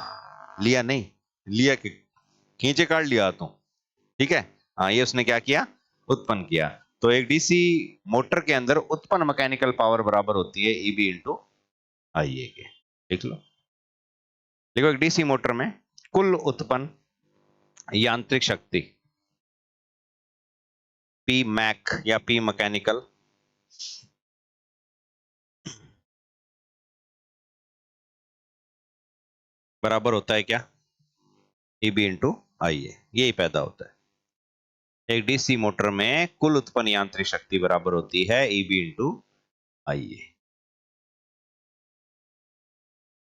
लिया नहीं, लिया कि खींचे काट लिया तो, ठीक है। हाँ, ये उसने क्या किया, उत्पन्न किया। तो एक डीसी मोटर के अंदर उत्पन्न मैकेनिकल पावर बराबर होती है ईबी इंटू आई ए के। देख लो, देखो एक डीसी मोटर में कुल उत्पन्न यांत्रिक शक्ति पी मैक या पी मैकेनिकल बराबर होता है क्या, ईबी इंटू आई ए, यही पैदा होता है। एक डीसी मोटर में कुल उत्पन्न यांत्रिक शक्ति बराबर होती है ईबी इंटू आई ए,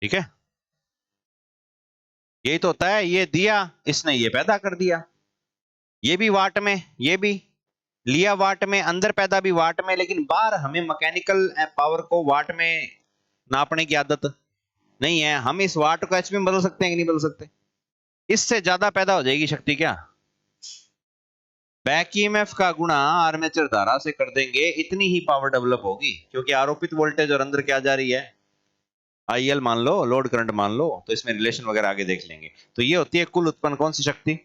ठीक है। यही तो होता है, ये दिया इसने, ये पैदा कर दिया, ये भी वाट में, ये भी लिया वाट में, अंदर पैदा भी वाट में, लेकिन बाहर हमें मैकेनिकल पावर को वाट में नापने की आदत नहीं है। हम इस वाट को एचपी में बदल सकते हैं कि नहीं बदल सकते, इससे ज्यादा पैदा हो जाएगी शक्ति क्या, बैक ईएमएफ का गुणा आर्मेचर धारा से कर देंगे, इतनी ही पावर डेवलप होगी, क्योंकि आरोपित वोल्टेज और अंदर क्या जा रही है, आईएल मान लो, लोड करंट मान लो, तो इसमें रिलेशन वगैरह आगे देख लेंगे। तो ये होती है कुल उत्पन्न कौन सी शक्ति,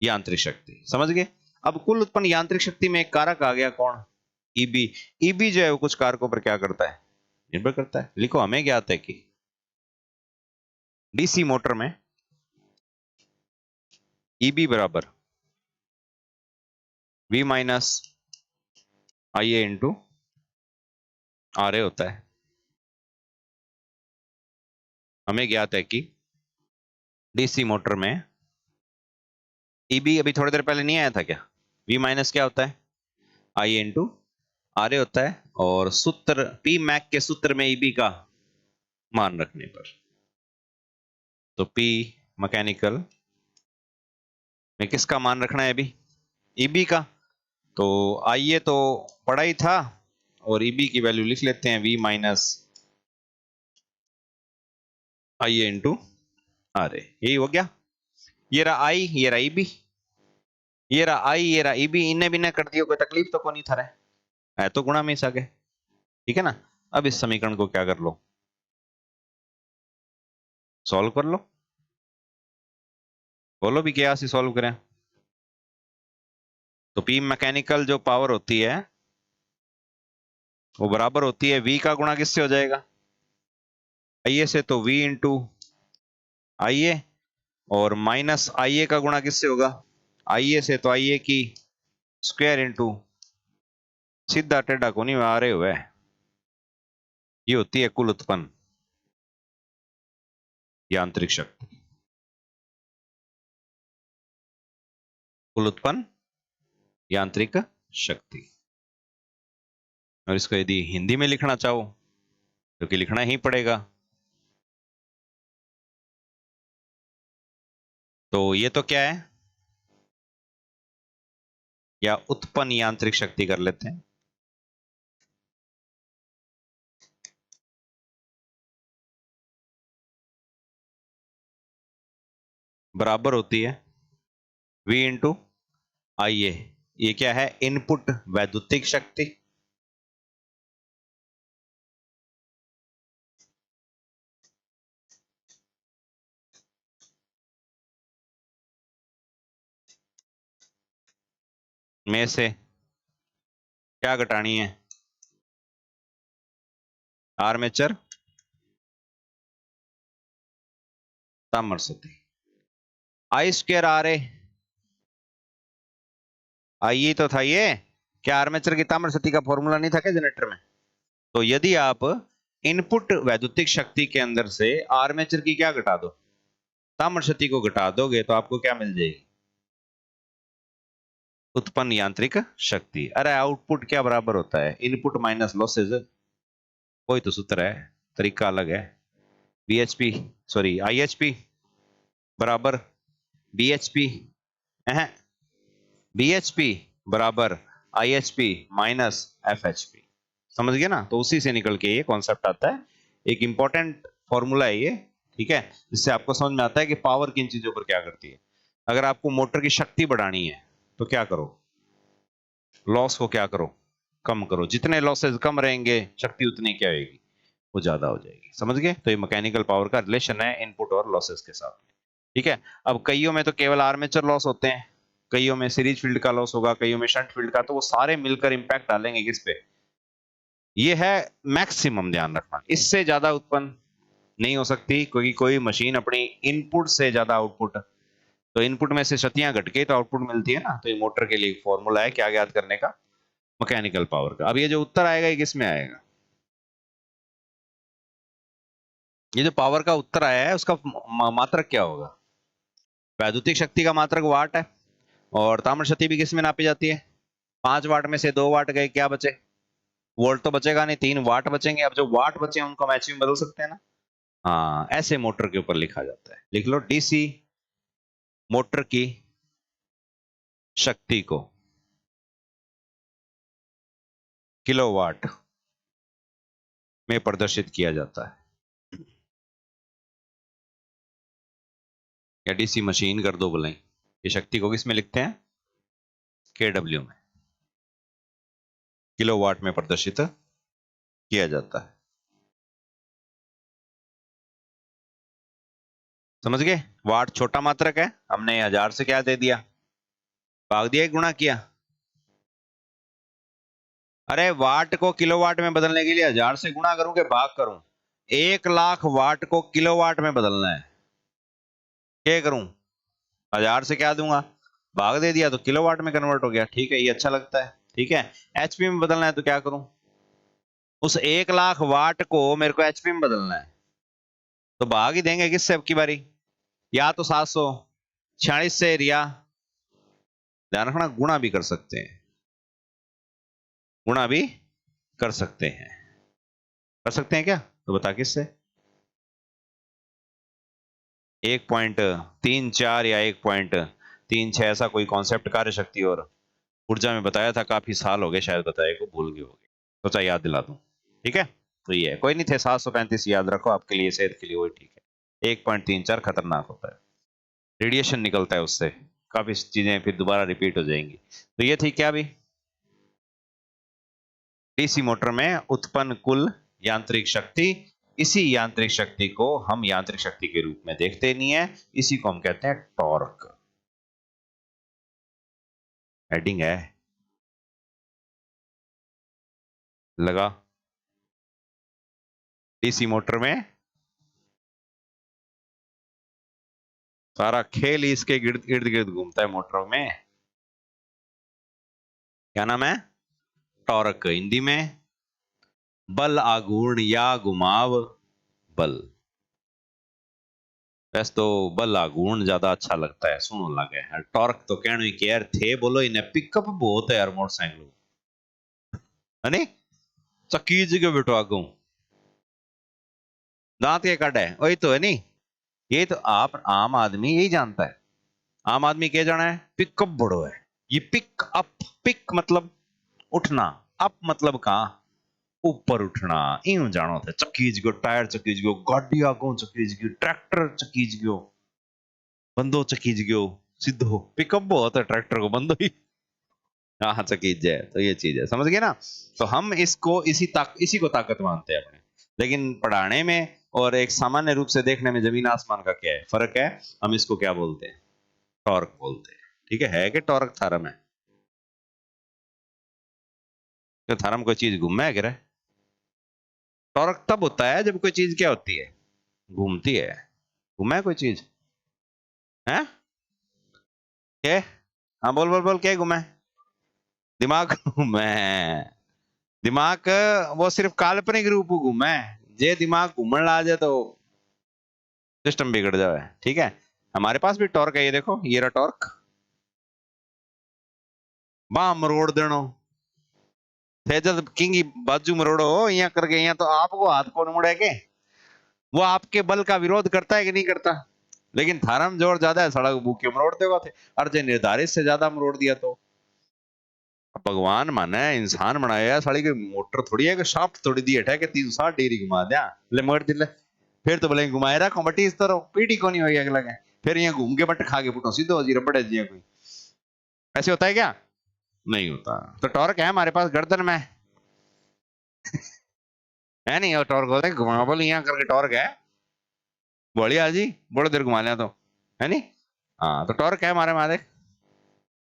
यांत्रिक शक्ति, समझ गए। अब कुल उत्पन्न यांत्रिक शक्ति में एक कारक आ गया, कौन, ईबी। ईबी जो है वो कुछ कारकों पर क्या करता है, निर्भर करता है। लिखो, हमें ज्ञात है कि डीसी मोटर में ईबी बराबर V minus I A into R A होता है। हमें ज्ञात है कि डीसी मोटर में ईबी अभी थोड़ी देर पहले नहीं आया था क्या, वी माइनस क्या होता है, आई ए इंटू आर ए होता है। और सूत्र पी मैक के सूत्र में ईबी का मान रखने पर, तो पी मैकेनिकल में किसका मान रखना है अभी, ईबी का। तो आइए तो पढ़ा ही था, और ईबी की वैल्यू लिख लेते हैं V minus I A into R A, यही हो गया। ये रहा आई, ये रहा ईबी, ये रहा आई, ये रहा ईबी, इन्हें भी ना कर दियो, कोई तकलीफ तो को नहीं था रहा है, तो गुणा में ही सके, ठीक है ना। अब इस समीकरण को क्या कर लो, सॉल्व कर लो। बोलो भी क्या से सॉल्व करें। तो पी मैकेनिकल जो पावर होती है वो बराबर होती है वी का गुणा किससे हो जाएगा, आई ए से, तो वी इंटू आई ए, और माइनस आई ए का गुणा किससे होगा, आई ए से, तो आई ए की स्क्वायर इंटू, सीधा टेढ़ा को नहीं आ रहे हुए, ये होती है कुल उत्पन्न यांत्रिक शक्ति, कुल उत्पन्न यांत्रिक शक्ति। और इसको यदि हिंदी में लिखना चाहो, क्योंकि लिखना ही पड़ेगा, तो ये तो क्या है, या उत्पन्न यांत्रिक शक्ति कर लेते हैं, बराबर होती है वी इंटू आई ए। ये क्या है, इनपुट वैद्युतिक शक्ति, में से क्या घटानी है, आर्मेचर सामर्थ्य, आई स्क्वायर आर ए, आई तो था ये, क्या आर्मेचर की ताम्र शक्ति का फॉर्मूला नहीं था क्या जनरेटर में? तो यदि आप इनपुट वैद्युतिक शक्ति के अंदर से आर्मेचर की क्या घटा दो, ताम्र शक्ति को घटा दोगे, तो आपको क्या मिल जाएगी? उत्पन्न यांत्रिक शक्ति। अरे आउटपुट क्या बराबर होता है? Input minus losses. कोई तो सूत्र है, तरीका अलग है। बीएचपी सॉरी आईएचपी बराबर बीएचपी बीएचपी बराबर आईएचपी माइनस एफएचपी। समझ गए ना? तो उसी से निकल के ये कॉन्सेप्ट आता है। एक इंपॉर्टेंट फॉर्मूला है ये, ठीक है, जिससे आपको समझ में आता है कि पावर किन चीजों पर क्या करती है। अगर आपको मोटर की शक्ति बढ़ानी है तो क्या करो? लॉस को क्या करो? कम करो। जितने लॉसेज कम रहेंगे, शक्ति उतनी क्या होगी? वो ज्यादा हो जाएगी। समझ गए? तो ये मैकेनिकल पावर का रिलेशन है इनपुट और लॉसेस के साथ में, ठीक है। अब कईयों में तो केवल आर्मेचर लॉस होते हैं, कईयों में सीरीज फील्ड का लॉस होगा, कईयों में शंट फील्ड का, तो वो सारे मिलकर इंपैक्ट डालेंगे किस पे? ये है मैक्सिमम, ध्यान रखना, इससे ज्यादा उत्पन्न नहीं हो सकती, क्योंकि कोई मशीन अपनी इनपुट से ज्यादा आउटपुट, तो इनपुट में से क्षतियां घट के तो आउटपुट मिलती है ना। तो ये मोटर के लिए एक फॉर्मूला है क्या ज्ञात करने का? मैकेनिकल पावर का। अब ये जो उत्तर आएगा ये किस में आएगा? ये जो पावर का उत्तर आया है उसका मात्रक क्या होगा? वैद्युतिक शक्ति का मात्रक वाट है, और ताम्र शक्ति भी किस में नापी जाती है? 5 वाट में से 2 वाट गए, क्या बचे? वोल्ट तो बचेगा नहीं, 3 वाट बचेंगे। अब जो वाट बचे उनको हम एचपी में बदल सकते हैं ना। हाँ, ऐसे मोटर के ऊपर लिखा जाता है। लिख लो, डीसी मोटर की शक्ति को किलोवाट में प्रदर्शित किया जाता है। या डीसी मशीन कर दो बोले, ये शक्ति को किस में लिखते हैं? केडब्ल्यू में, किलोवाट में प्रदर्शित किया जाता है। समझ गए? वाट छोटा मात्रक है, हमने 1000 से क्या दे दिया? भाग दिया, गुणा किया। अरे वाट को किलोवाट में बदलने के लिए 1000 से गुणा करूं कि भाग करूं? 1,00,000 वाट को किलोवाट में बदलना है, क्या करूं? 1000 से क्या दूंगा? भाग दे दिया तो किलोवाट में कन्वर्ट हो गया। ठीक है, ये अच्छा लगता है। ठीक है, एचपी में बदलना है तो क्या करूं? उस 1,00,000 वाट को मेरे को एचपी में बदलना है, तो भाग ही देंगे किससे अब की बारी? या तो 746 से, या ध्यान रखना गुणा भी कर सकते हैं, गुणा भी कर सकते हैं। कर सकते हैं क्या? तो बता किससे? 1.34 या 1.36, ऐसा कोई कॉन्सेप्ट कार्य शक्ति और ऊर्जा में बताया था, काफी साल हो गए, शायद बताए को भूल गए होंगे, सोचा याद दिला दूं। ठीक है, तो ये है, कोई नहीं थे 735 याद रखो, आपके लिए सेहत के लिए वही ठीक है। 1.34 खतरनाक होता है, रेडिएशन निकलता है उससे, काफी चीजें फिर दोबारा रिपीट हो जाएंगी। तो ये थी क्या भी? डीसी मोटर में उत्पन्न कुल यांत्रिक शक्ति। इसी यांत्रिक शक्ति को हम यांत्रिक शक्ति के रूप में देखते नहीं है, इसी को हम कहते हैं टॉर्क। हेडिंग है, लगा? डीसी मोटर में सारा खेल ही इसके इर्द गिर्द घूमता है मोटरों में। क्या नाम है? टॉर्क। हिंदी में बल आघूर्ण या घुमाव बल। वैसे तो बल आघूर्ण ज्यादा अच्छा लगता है, सुनो लगे यार, टॉर्क तो कहने की यार थे बोलो, इन्हें पिकअप बहुत है यार मोटरसाइकिल, है नी? चकीज के बिठवा गूं, दांत के कट है, वही तो है नी? ये तो आप आम आदमी यही जानता है। आम आदमी क्या जाना है? पिकअप बड़ो है। ये पिक अप, पिक मतलब उठना, अप मतलब कहां? ऊपर उठना। यूं जानो थे, चकीज गयो, टायर चकीज गयो, गाड़ी आगो चकीज गयो, ट्रैक्टर चकीज गयो, बंदो चकीज गयो, सीधो पिकअप बहुत है, ट्रैक्टर को बंदो ही हाँ चकीज है। तो ये चीज है, समझ गए ना? तो हम इसको इसी को ताकत मानते हैं अपने, लेकिन पढ़ाने में और एक सामान्य रूप से देखने में जमीन आसमान का क्या है फर्क है। हम इसको क्या बोलते हैं? टॉर्क बोलते हैं। ठीक है कि टॉर्क थरम है? तो थरम कोई चीज घूमे है क्या? टॉर्क तब होता है जब कोई चीज क्या होती है? घूमती है। घूमे है कोई चीज? है? क्या? हाँ बोल बोल बोल, क्या घूमे? दिमाग घूमे, दिमाग वो सिर्फ काल्पनिक रूप में घूमे, जे दिमाग घूमने ला जाए तो सिस्टम बिगड़ जाए। ठीक है, हमारे पास भी टॉर्क है, ये देखो, ये रहा टॉर्क। बाह मरोड़ देनो थे, जब किंग बाजू मरोड़ो यहाँ करके, यहाँ तो आपको हाथ कौन मुड़े के, वो आपके बल का विरोध करता है कि नहीं करता। लेकिन थारा में जोर ज्यादा है, सड़क भूखे मरोड़ते हुआ थे, और जो निर्धारित से ज्यादा मरोड़ दिया तो भगवान माने इंसान बनाया, साड़ी की मोटर थोड़ी है कि शाफ्ट थोड़ी दी है कि 360 डिग्री घुमा दिया, ले मर दिले। फिर तो भले घुमाए रखो बटी इस तरह पीटी को नहीं होगी अगला के, फिर यहाँ घूम के बट खा के पुटो सीधो जी रबड़े जी कोई, ऐसे होता है क्या? नहीं होता। तो टॉर्क है हमारे पास गर्दन में, है नहीं, और टॉर्क होता है घुमावल यहाँ करके टॉर्क है, बढ़िया जी, बड़े देर घुमा लिया तो, है नहीं। हाँ तो टॉर्क है हमारे मारे,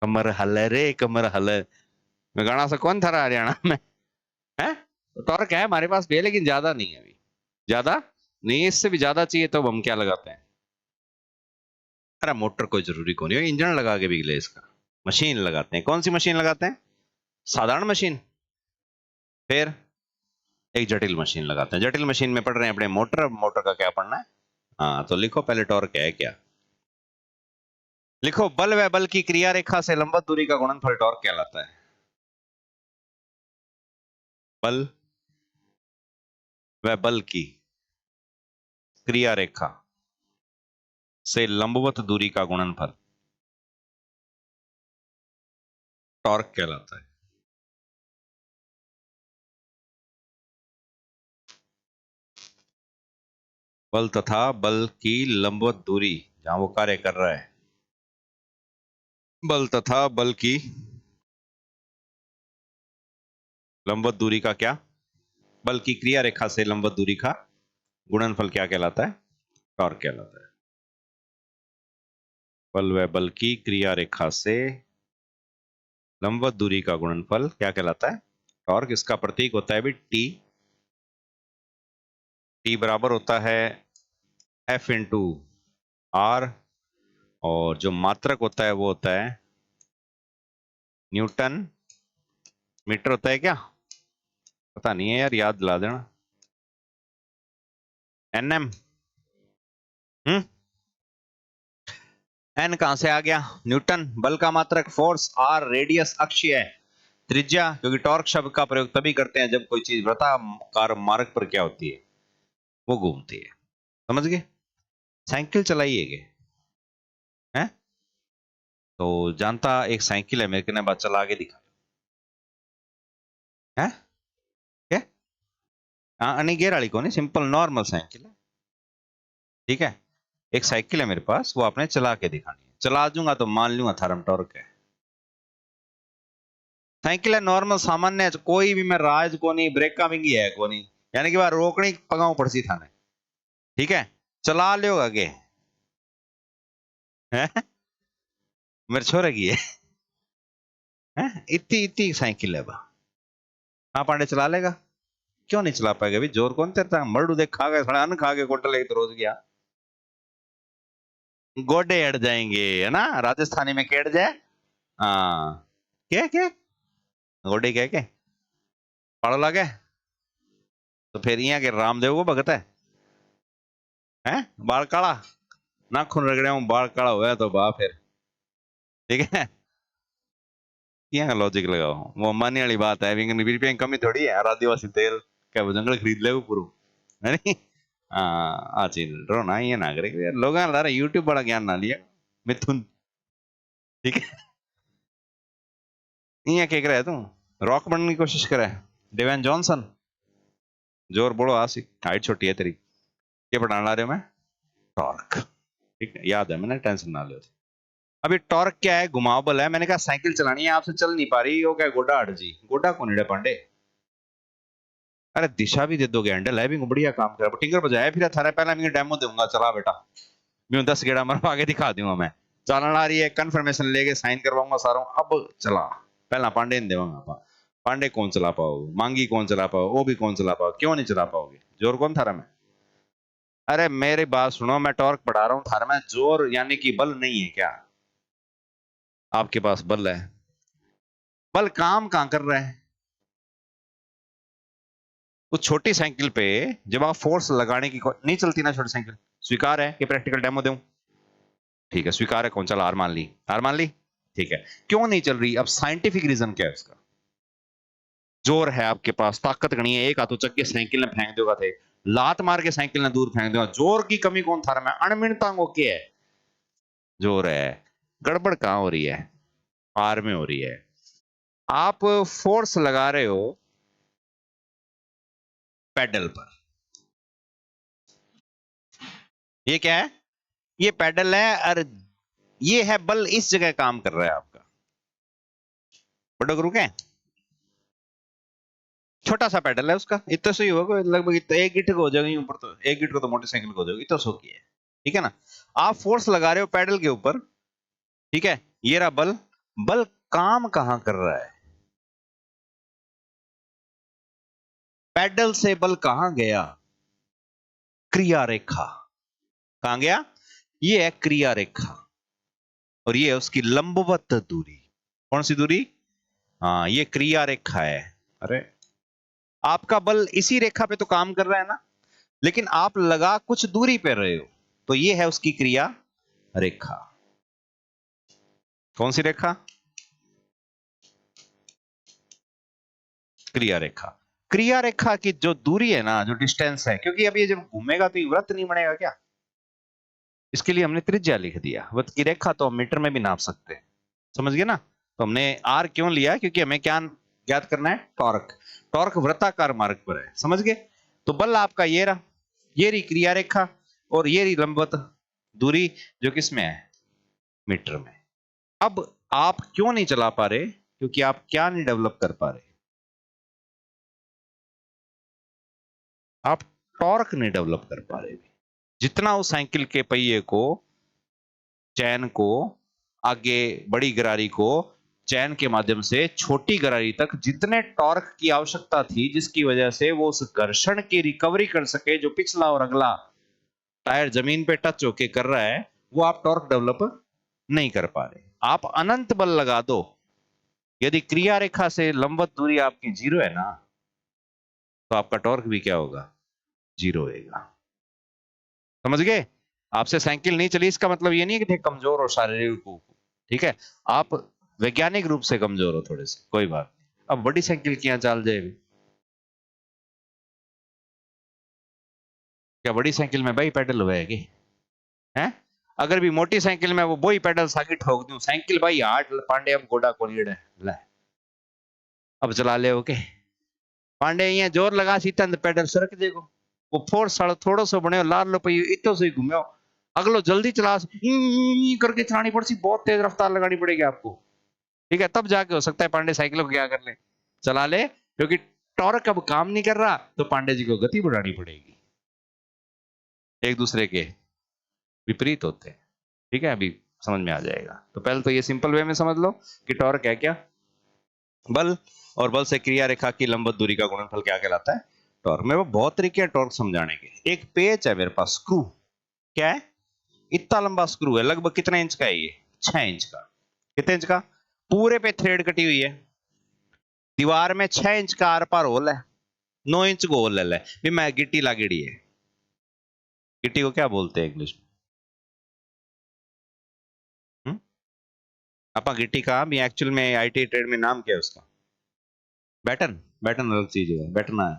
कमर हल रे कमर हल, मैं गाना सा कौन था हरियाणा में, है। तो टॉर्क है हमारे पास भी है, लेकिन ज्यादा नहीं है अभी, ज्यादा नहीं, इससे भी ज्यादा चाहिए तो हम क्या लगाते हैं। अरे मोटर कोई जरूरी कौन है, इंजन लगा के भी ले इसका, मशीन लगाते हैं। कौन सी मशीन लगाते हैं? साधारण मशीन, फिर एक जटिल मशीन लगाते हैं। जटिल मशीन में पढ़ रहे हैं अपने मोटर, मोटर का क्या पढ़ना है। हाँ तो लिखो पहले टॉर्क है क्या, लिखो बल व बल की क्रिया रेखा से लंबवत दूरी का गुणनफल टॉर्क कहलाता है। बल व बल की क्रिया रेखा से लंबवत दूरी का गुणनफल टॉर्क कहलाता है। बल तथा बल की लंबवत दूरी, जहां वो कार्य कर रहा है, बल तथा बल की लंबवत दूरी का क्या, बल की क्रिया रेखा से लंबवत दूरी का गुणनफल क्या कहलाता है? टॉर्क कहलाता है। बल व बल की क्रिया रेखा से लंबवत दूरी का गुणनफल क्या कहलाता है? टॉर्क। इसका प्रतीक होता है भी टी, टी बराबर होता है एफ इंटू आर, और जो मात्रक होता है वो होता है न्यूटन मीटर होता है क्या, पता नहीं है यार, याद दिला देना। एनएम, हम्म, एन कहां से आ गया, न्यूटन बल का मात्रक, फोर्स आर, रेडियस अक्षीय है, त्रिज्या, क्योंकि टॉर्क शब्द का प्रयोग तभी करते हैं जब कोई चीज वृत्ताकार मार्ग पर क्या होती है, वो घूमती है। समझ गए? साइकिल चलाइएगे, हैं? तो जानता एक साइकिल है मेरे ने बात चला के दिखा है, क्या? हाँ नहीं गेयर वाली को नहीं, सिंपल नॉर्मल साइकिल है। ठीक है, एक साइकिल है मेरे पास, वो आपने चला के दिखानी है, चला दूंगा तो मान लूंगा थारम टॉर्क है। साइकिल है नॉर्मल सामान्य है, कोई भी मैं राज को नहीं, ब्रेक का भी है को नहीं, यानी कि बार रोकनी पगाऊ पड़सी थाने। ठीक है, चला लियो आगे, हैं? मेरे छोरे की है, हैं? इतनी इतनी साइकिल है बा, हाँ पांडे चला लेगा, क्यों नहीं चला पाएगा? भी जोर कौन तेरता, मरडू देख खा गए, अन्न खा के कोटल एक तो रोज गया, गोडे अड़ जाएंगे, है ना, राजस्थानी में केड़ जाए। हाँ, क्या क्या गोडे क्या क्या पढ़ लगे, तो फिर यहाँ के रामदेव को भगत है बाल काला, नाखून रगड़े हूं बाल काला हुआ तो बा फिर, ठीक है, यहाँ लॉजिक लगाओ, वो मानने वाली बात है, विंगन रुपये की कमी थोड़ी है, आदिवासी तेल क्या वो जंगल खरीद ले वो पूरा, है नहीं। हाँ आ चीज रो ना, ये ना करे लोग ला रहे यूट्यूब बड़ा ज्ञान ना लिया मिथुन, ठीक है। यहाँ क्या करे तू, रॉक बनने की कोशिश करे, डिवेन जॉनसन, जोर बोलो आसी, हाइट छोटी है तेरी, ये पढ़ाने ला रहे हो मैं, टॉर्क, ठीक है, याद है मैंने, टेंशन ना लो। अभी टॉर्क क्या है, घुमावबल है, मैंने कहा साइकिल चलानी है, आपसे चल नहीं पा रही, वो क्या गोडा हट जी, गोडा कौन है पांडे, अरे दिशा भी दे दोगे, हैंडल है भी बढ़िया काम कर, टिंगर बजाया फिर थारा, पहला मैं डेमो दूंगा, चला बेटा, मैं 10 गेड़ा मरवा के दिखा दूंगा, मैं चलन आ रही है, कंफर्मेशन लेके साइन करवाऊंगा सारा, अब चला, पहला पांडे ने देवांगा आप, पांडे कौन चला पाओगे, मांगी कौन चला पाओ, वो भी कौन चला पाओ, क्यों नहीं चला पाओगे, जोर कौन थारा में, अरे मेरी बात सुनो, मैं टॉर्क पढ़ा रहा हूँ थारा में, जोर यानी कि बल नहीं है क्या, आपके पास बल है, बल काम कहां कर रहा है? उस छोटी साइकिल पे जब आप फोर्स लगाने की नहीं चलती ना छोटी साइकिल। स्वीकार है कि प्रैक्टिकल डेमो दूं? ठीक है, स्वीकार है। कौन? चला, हार मान ली, हार मान ली। ठीक है, क्यों नहीं चल रही? अब साइंटिफिक रीजन क्या है उसका? जोर है आपके पास, ताकत गणी है, एक हाथों चक के साइकिल ने फेंक दोगा थे, लात मार के साइकिल ने दूर फेंक दोगा। जोर की कमी कौन था? मैं अणमिनतांगो के है जोर है। गड़बड़ कहां हो रही है? आर में हो रही है। आप फोर्स लगा रहे हो पेडल पर। ये क्या है? ये पेडल है, और ये है बल, इस जगह काम कर रहा है आपका। बड़ा गुरु क्या है? छोटा सा पेडल है उसका, इतना सही होगा, लगभग इतना, एक गिट को हो जाएगा ऊपर, तो एक गिट को तो मोटरसाइकिल को हो जाएगा, इतना सो की है। ठीक है ना? आप फोर्स लगा रहे हो पेडल के ऊपर। ठीक है, ये रहा बल। बल काम कहां कर रहा है? पेडल से बल कहां गया? क्रिया रेखा। कहां गया? ये है क्रिया रेखा, और ये है उसकी लंबवत दूरी। कौन सी दूरी? हाँ, ये क्रिया रेखा है। अरे, आपका बल इसी रेखा पे तो काम कर रहा है ना, लेकिन आप लगा कुछ दूरी पे रहे हो, तो ये है उसकी क्रिया रेखा। कौन सी रेखा? क्रिया रेखा। क्रिया रेखा की जो दूरी है ना, जो डिस्टेंस है, क्योंकि अब ये जब घूमेगा तो ये वृत्त नहीं बनेगा क्या? इसके लिए हमने त्रिज्या लिख दिया। वृत्त की रेखा तो हम मीटर में भी नाप सकते हैं। समझ गए ना? तो हमने आर क्यों लिया? क्योंकि हमें क्या ज्ञात करना है? टॉर्क। टॉर्क वृत्ताकार मार्ग पर है। समझ गए? तो बल आपका ये रहा, ये रही क्रिया रेखा, और ये रही लंबवत दूरी, जो किसमें है? मीटर में। अब आप क्यों नहीं चला पा रहे? क्योंकि आप क्या नहीं डेवलप कर पा रहे? आप टॉर्क नहीं डेवलप कर पा रहे। जितना उस साइकिल के पहिए को, चैन को, आगे बड़ी गरारी को, चैन के माध्यम से छोटी गरारी तक जितने टॉर्क की आवश्यकता थी, जिसकी वजह से वो उस घर्षण की रिकवरी कर सके, जो पिछला और अगला टायर जमीन पे टच होके कर रहा है, वो आप टॉर्क डेवलप नहीं कर पा रहे। आप अनंत बल लगा दो, यदि क्रिया रेखा से लंबवत दूरी आपकी 0 है ना, तो आपका टॉर्क भी क्या होगा? 0 होगा। समझ गए? आपसे साइकिल नहीं चली, इसका मतलब ये नहीं कि थे कमजोर और शारीरिक रूप को। ठीक है, आप वैज्ञानिक रूप से कमजोर हो थोड़े से, कोई बात नहीं। अब बड़ी साइकिल की यहाँ चाल जाएगी क्या? बड़ी साइकिल में भाई पेडल हुआ है कि है? अगर भी मोटी साइकिल में वो वही पेडल साकी ठोक दूं, साइकिल भाई हार्ट पांडे अब गोडा को लीड है ले, अब चला ले ओके। पांडे यहाँ जोर लगा सीता पेडल सरक देगो। वो फोर्स सालो थोड़ो सो बने लार लो पई इतो सही घूमो, अगलो जल्दी चला करके चलानी पड़ती, बहुत तेज रफ्तार लगानी पड़ेगी आपको। ठीक है, तब जाके हो सकता है पांडे साइकिलों को क्या कर ले, चला ले, क्योंकि टॉर्क अब काम नहीं कर रहा, तो पांडे जी को गति बढ़ानी पड़ेगी। एक दूसरे के विपरीत होते हैं। ठीक है, अभी समझ में आ जाएगा। तो पहले तो ये सिंपल वे में समझ लो कि टॉर्क है क्या? बल, और बल से क्रिया रेखा की लंबवत दूरी का गुणनफल क्या कहलाता है? टॉर्क। में वो बहुत तरीके हैं टॉर्क समझाने के। एक पेच है मेरे पास, स्क्रू। क्या है? इतना लंबा स्क्रू है, लगभग कितने इंच का है ये? 6 इंच का। कितने इंच का? पूरे पे थ्रेड कटी हुई है, दीवार में 6 इंच का आर पार होल है, 9 इंच को होल है भी। मैं गिट्टी लागेड़ी है। गिट्टी को क्या बोलते हैं इंग्लिश में? अपा गिट्टी का भी एक्चुअल में आईटी ट्रेड में नाम क्या है उसका? बैटन। बैटन अलग चीज है, बैटना है।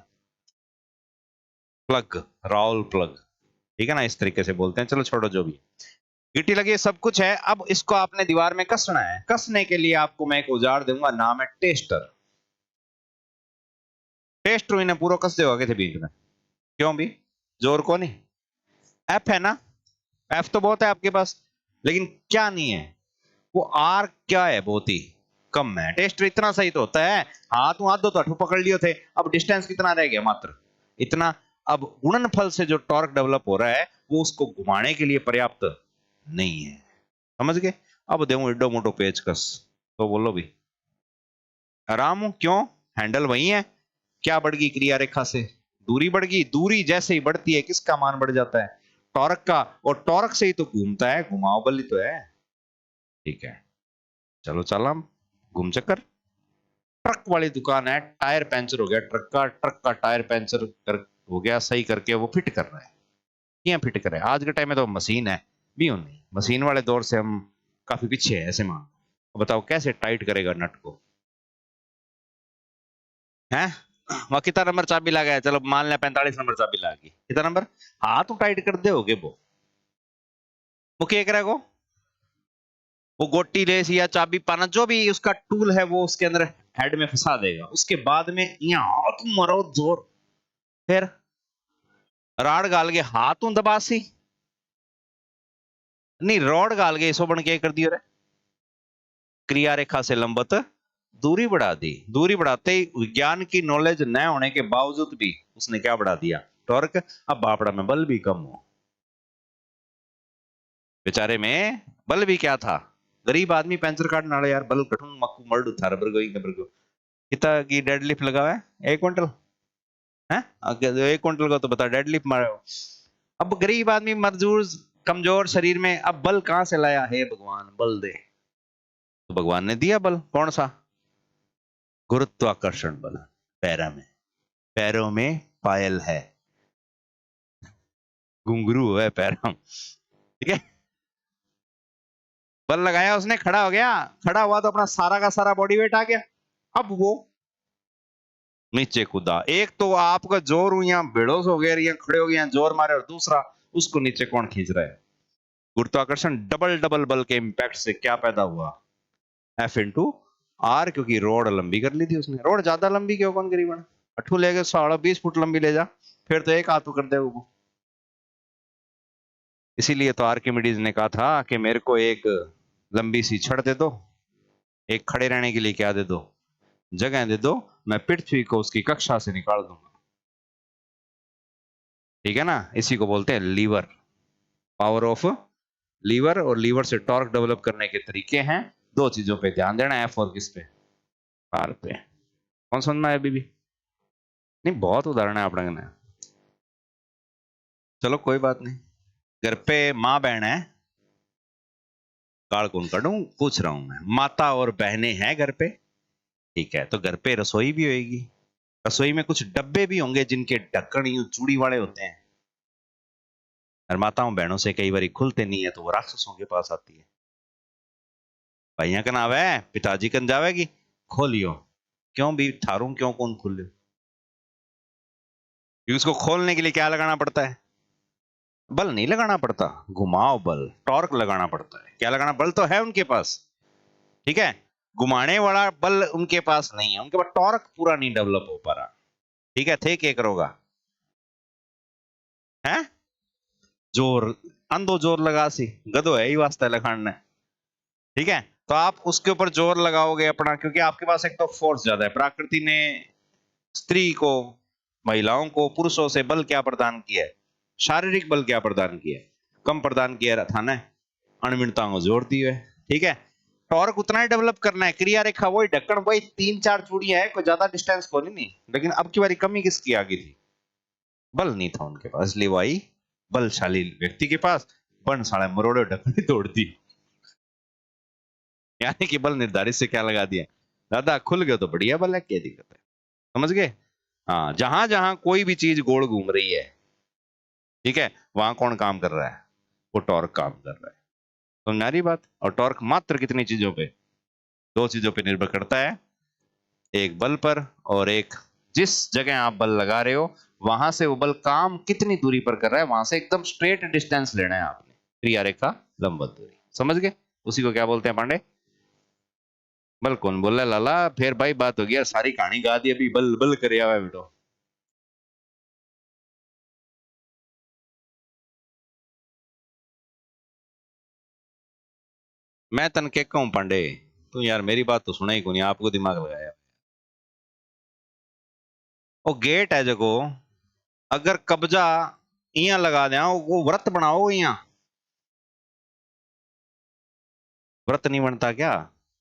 Plug, Raul plug. ठीक है ना, इस तरीके से बोलते हैं। चलो छोड़ो जो भी। गिट्टी लगी है, सब कुछ है। अब इसको आपने दीवार में कसना है। कसने के लिए आपको मैं एक औजार दूंगा, नाम है टेस्टर। टेस्टर इन्हें पूरा कस देगा किसी बीच में। क्यों भी? जोर को नहीं? एफ है ना? एफ तो बहुत है आपके पास, लेकिन क्या नहीं है? वो आर क्या है? बहुत ही कम है। टेस्टर इतना सही तो होता है, हाथ हाथ दो तो अठू पकड़ लियो थे। अब डिस्टेंस कितना रह गया? मात्र इतना। अब गुणनफल से जो टॉर्क डेवलप हो रहा है, वो उसको घुमाने के लिए पर्याप्त नहीं है। समझ गए? अब देखो एडो मोटो पेचकस, तो बोलो भी आराम हूं क्यों? हैंडल वही है। क्या बढ़ गई क्रिया रेखा से? दूरी बढ़ गई। दूरी जैसे ही बढ़ती है, किसका मान बढ़ जाता है? टॉर्क का। और टॉर्क से ही तो घूमता है, घुमाव बल ही तो है। ठीक है, चलो चला घूम चक्कर। ट्रक वाली दुकान है, टायर पंचर हो गया ट्रक का टायर पंचर हो गया, सही करके वो फिट कर रहा है। क्या फिट करे? आज के टाइम में तो मशीन है भी नहीं, मशीन वाले दौर से हम काफी पीछे है ऐसे मान। बताओ कैसे टाइट करेगा नट को? है वहां कितना नंबर चाबी लगा है? चलो मान लिया 45 नंबर चाबी लगी, कितना नंबर हाथ तो टाइट कर दे होगे वो क्या करेगा? वो गोटी रेस या चाबी पाना जो भी उसका टूल है वो उसके अंदर हेड में फंसा देगा, उसके बाद में यहाँ हाथ मरो जोर, फिर राड गाल के हाथ दबासी नहीं, रॉड गाल के इसो बन के कर दियो रे, क्रिया रेखा से लंबवत दूरी बढ़ा दी। दूरी बढ़ाते ही विज्ञान की नॉलेज न होने के बावजूद भी उसने क्या बढ़ा दिया? टॉर्क। अब बापड़ा में बल भी कम हो, बेचारे में बल भी क्या था? गरीब आदमी पेंचर काटने वाले यार, बल कठू मक्कू मर्ड था रबर गोई नंबर को कितना की डेड लिफ्ट लगा हुआ है 1 क्विंटल है? 1 क्विंटल का तो बता डेड लिफ्ट मारे। अब गरीब आदमी मजदूर कमजोर शरीर में अब बल कहां से लाया? हे भगवान बल दे। तो भगवान ने दिया बल, कौन सा? गुरुत्वाकर्षण बल। पैरों में, पैरों में पायल है, घुंघरू है पैरों, ठीक है। बल लगाया उसने, खड़ा हो गया, खड़ा हुआ तो अपना सारा का सारा बॉडी वेट आ गया। अब वो नीचे कूदा, एक तो आपका जोर यहाँ बेड़ोस हो गया, यहाँ खड़े हो गए, यहाँ जोर मारे, और दूसरा उसको नीचे कौन खींच रहा है? गुरुत्वाकर्षण डबल डबल बल के इंपैक्ट से क्या पैदा हुआ? एफ इंटू आर, क्योंकि रोड लंबी कर ली थी उसने। रोड ज्यादा लंबी क्यों कौन करी बना? अठू ले गए 20 फुट लंबी ले जा, फिर तो एक हाथ कर दे वो। इसीलिए तो आर्किमिडीज ने कहा था कि मेरे को एक लंबी सी छड़ दे दो, एक खड़े रहने के लिए क्या दे दो? जगह दे दो, मैं पृथ्वी को उसकी कक्षा से निकाल दूंगा। ठीक है ना? इसी को बोलते हैं लीवर, पावर ऑफ लीवर। और लीवर से टॉर्क डेवलप करने के तरीके हैं। दो चीजों पे ध्यान देना, एफ और किस पे? आर पे। कौन समझ में आया अभी भी? नहीं, बहुत उदाहरण है अपने ने। चलो कोई बात नहीं। घर पे माँ बहन है, गाड़ कौन काटूं पूछ रहा हूं मैं, माता और बहनें हैं घर पे, ठीक है। तो घर पे रसोई भी होगी, रसोई में कुछ डब्बे भी होंगे जिनके ढक्कन यूं चूड़ी वाले होते हैं, और माताओं बहनों से कई बार खुलते नहीं है तो वो राक्षसों के पास आती है। भैया का नाम है, पिताजी कन जावेगी, खोलियो। क्यों भी थारू क्यों कौन खुल? उसको खोलने के लिए क्या लगाना पड़ता है? बल नहीं लगाना पड़ता, घुमाओ बल, टॉर्क लगाना पड़ता है। क्या लगाना? बल तो है उनके पास, ठीक है, घुमाने वाला बल उनके पास नहीं है, उनके पास टॉर्क पूरा नहीं डेवलप हो पा रहा, ठीक है। थे क्या करोगा है? जोर, अंधो जोर लगा सी, गधो है ही वास्ता लगाना, ठीक है। तो आप उसके ऊपर जोर लगाओगे अपना, क्योंकि आपके पास एक तो फोर्स ज्यादा है। प्रकृति ने स्त्री को, महिलाओं को पुरुषों से बल क्या प्रदान किया है? शारीरिक बल क्या प्रदान किया है? कम प्रदान किया था ना, अणुविणताओं को जोड़ दी है, ठीक है। टॉर्क उतना ही डेवलप करना है, क्रिया रेखा वही, ढक्कन वही, 3-4 चूड़ियां है, कोई ज्यादा डिस्टेंस को नहीं। लेकिन अब की बारी कमी किसकी आ गई थी? बल नहीं था उनके पास, इसलिए वही बलशाली व्यक्ति के पास बन साले मरोड़े ढक्कन तोड़ दी, यानी कि बल निर्धारित से क्या लगा दिया? दादा खुल गया तो बढ़िया बल है, क्या दिक्कत है? समझ गए? हाँ, जहां जहां कोई भी चीज गोल घूम रही है, ठीक है, वहां कौन काम कर रहा है? वो टॉर्क काम कर रहा है। समझ आ रही बात? और टॉर्क मात्र कितनी चीजों पे? दो चीजों पे निर्भर करता है, एक बल पर, और एक जिस जगह आप बल लगा रहे हो वहां से वो बल काम कितनी दूरी पर कर रहा है, वहां से एकदम स्ट्रेट डिस्टेंस लेना है आपने, क्रिया रेखा लंबवत दूरी। समझ गए? उसी को क्या बोलते हैं पांडे? बल कौन बोल रहा है लाला? फिर भाई बात होगी यार, सारी कहानी गा दी अभी, बल बल कर आवा बेटो। मैं तन के कहूं पांडे, तू यार मेरी बात तो सुना ही को नहीं, आपको दिमाग लगाया। वो गेट है जगो, अगर कब्जा इया लगा दिया, वो व्रत बनाओ इया, व्रत नहीं बनता क्या?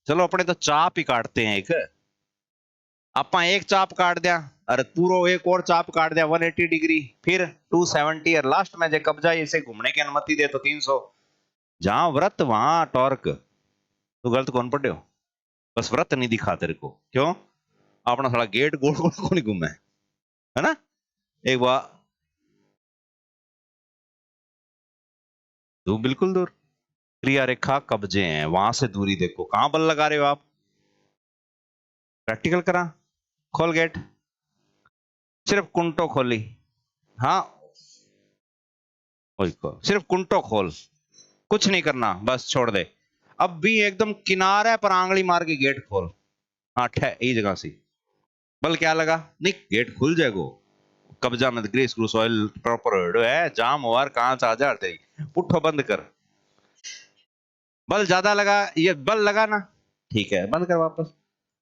चलो अपने तो चाप ही काटते हैं एक, आप एक चाप काट दिया, अरे पूरा एक और चाप काट दिया 180 डिग्री, फिर 270, और लास्ट में जो कब्जा इसे घूमने की अनुमति दे तो 300। जहां व्रत वहां टॉर्क, तो गलत कौन पड़े हो? बस व्रत नहीं दिखा तेरे को, क्यों? अपना सारा गेट गोल गोल को नहीं घूमे, है ना। एक बार दूर, बिल्कुल दूर। क्रिया रेखा कब्जे हैं, वहां से दूरी देखो, कहां बल लगा रहे हो आप। प्रैक्टिकल करा, खोल गेट, सिर्फ कुंटो खोली। हाँ, सिर्फ कुंटो खोल, कुछ नहीं करना, बस छोड़ दे। अब भी एकदम किनारे पर आंगली मार के गेट खोल। हाँ, यही जगह से बल क्या लगा, नहीं गेट खुल जाएगा। कब्जा में ग्रीस ग्रूस ऑयल प्रॉपर है, जाम और कहां से आ जा तेरी, पुट्ठो बंद कर। बल ज्यादा लगा, ये बल लगा ना, ठीक है, बंद कर वापस।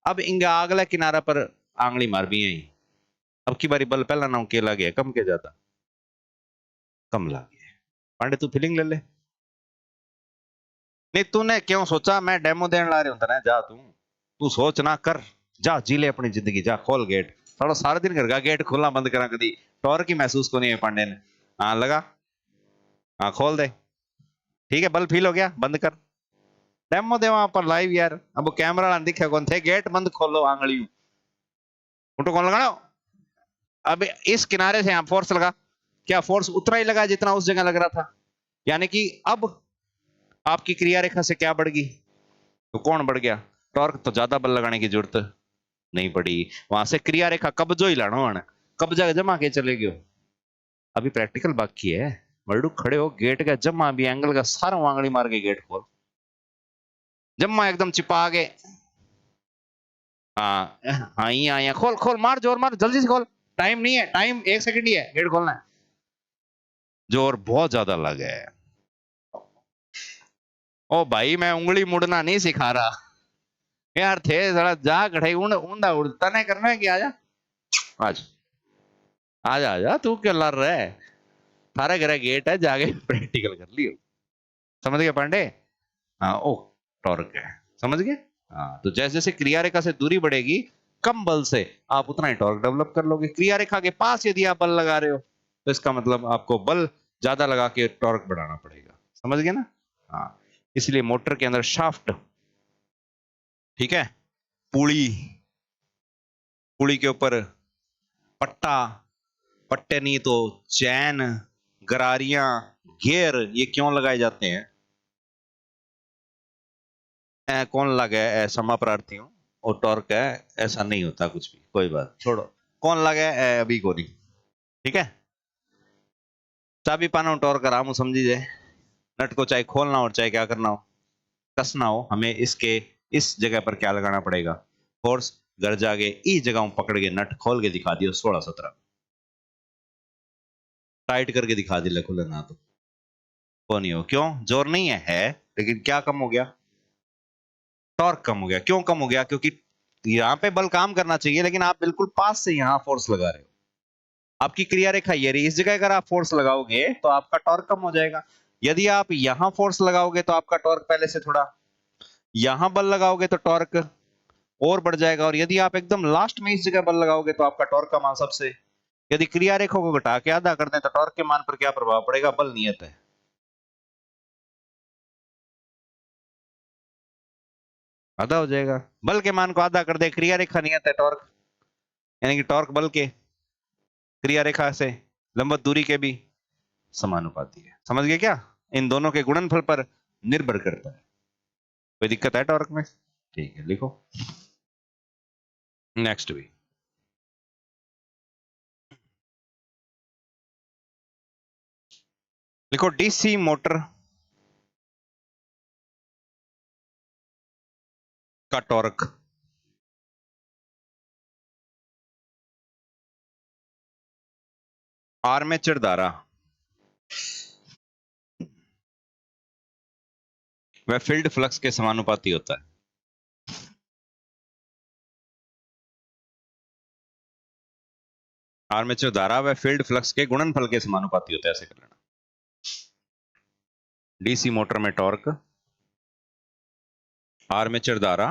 अब इंगे अगला किनारा पर आंगली मार भी है। अब की बारी बल पहला ना केला गया, कम के ज्यादा, कम ला गया। पांडे तू फीलिंग ले ले। नहीं तूने क्यों सोचा मैं डेमो देने ला रही हूं, जा तू, तू सोच ना कर, जा जी ले अपनी जिंदगी, जा खोल गेट। थोड़ा सारा दिन घर का गेट खोलना बंद करा, कभी टॉर्क ही महसूस को नहीं है पांडे ने। हाँ लगा, हाँ खोल दे, ठीक है, बल फील हो गया, बंद कर। डेमो दे वहां पर लाइव यार, अब वो कैमरा दिखे कौन थे, गेट बंद खोलो आंगली उठो, कौन लगाना। अब इस किनारे से यहां फोर्स लगा, क्या फोर्स उतना ही लगा जितना उस जगह लग रहा था, यानी कि अब आपकी क्रिया रेखा से क्या बढ़ गई, तो कौन बढ़ गया, टॉर्क। तो ज्यादा बल लगाने की जरूरत नहीं पड़ी, वहां से क्रिया रेखा कब्जो ही लाना होना, कब्जा जमा के चले गयो। अभी प्रैक्टिकल बाकी है, वर्डू खड़े हो, गेट का जमा भी एंगल का सारा आंगली मार के गेट खोल, जमा एकदम चिपा के। हाँ हाँ, यहाँ खोल खोल, मार जोर मार, जल्दी से खोल, टाइम नहीं है, टाइम 1 सेकंड ही है, गेट खोलना है। जोर बहुत ज्यादा लगा है। ओ भाई मैं उंगली मुड़ना नहीं सिखा रहा यार, थे जरा जा कढ़ाई ऊंधा उड़ता नहीं करना है कि आजा, आज आजा आजा, तू क्यों लड़ रहा है, थारा घर गेट है, जाके प्रैक्टिकल कर लियो। समझ गए पांडे। हाँ ओ, टॉर्क है, समझ गए। हाँ, तो जैसे जैसे क्रिया रेखा से दूरी बढ़ेगी, कम बल से आप उतना ही टॉर्क डेवलप कर लोगे। क्रिया रेखा के पास यदि आप बल लगा रहे हो, तो इसका मतलब आपको बल ज्यादा लगा के टॉर्क बढ़ाना पड़ेगा, समझ गए ना। हाँ, इसलिए मोटर के अंदर शाफ्ट, ठीक है, पुली, पुली के ऊपर पट्टा, पट्टे नहीं तो चैन, गरारियां, गियर, ये क्यों लगाए जाते हैं, कौन लगा है समा प्रार्थी हूँ और टॉर्क है, ऐसा नहीं होता कुछ भी, कोई बात छोड़ो, कौन लगा है अभी को नहीं, ठीक है। चाबी पाना टॉर्क आराम हो समझी जाए, नट को चाहे खोलना हो चाहे क्या करना हो, कसना हो, हमें इसके इस जगह पर क्या लगाना पड़ेगा, फोर्स। घर जाके इस जगह पकड़ के नट खोल के दिखा दियो, 16-17 टाइट करके दिखा दिया, खुले ना तो वो नहीं हो, क्यों, जोर नहीं है, लेकिन क्या कम हो गया, टॉर्क कम हो गया। क्यों कम हो गया, क्योंकि यहाँ पे बल काम करना चाहिए, लेकिन आप बिल्कुल पास से यहाँ फोर्स लगा रहे हो। आपकी क्रिया रेखा ये रही, इस जगह अगर आप फोर्स लगाओगे तो आपका टॉर्क कम हो जाएगा। यदि आप यहां फोर्स लगाओगे तो आपका टॉर्क पहले से थोड़ा, यहां बल लगाओगे तो टॉर्क और बढ़ जाएगा, और यदि आप एकदम लास्ट में इस जगह बल लगाओगे तो आपका टॉर्क का मान सबसे, यदि क्रिया रेखा को घटा के आधा कर दें तो टॉर्क के मान पर क्या प्रभाव पड़ेगा, बल नियत है, आधा हो जाएगा। बल के मान को आधा कर दे, क्रिया रेखा नियत है टॉर्क, यानी कि टॉर्क बल के क्रिया रेखा से लंबवत दूरी के भी समानुपाती है, समझ गए क्या। इन दोनों के गुणनफल पर निर्भर करता है। कोई दिक्कत है टॉर्क में, ठीक है, लिखो नेक्स्ट भी। लिखो डीसी मोटर का टॉर्क आर्मेचर धारा वह फील्ड फ्लक्स के समानुपाती होता है। आर्मेचर धारा वह फील्ड फ्लक्स के गुणनफल के समानुपाती होता है, ऐसे कर लेना। डीसी मोटर में टॉर्क आर्मेचर धारा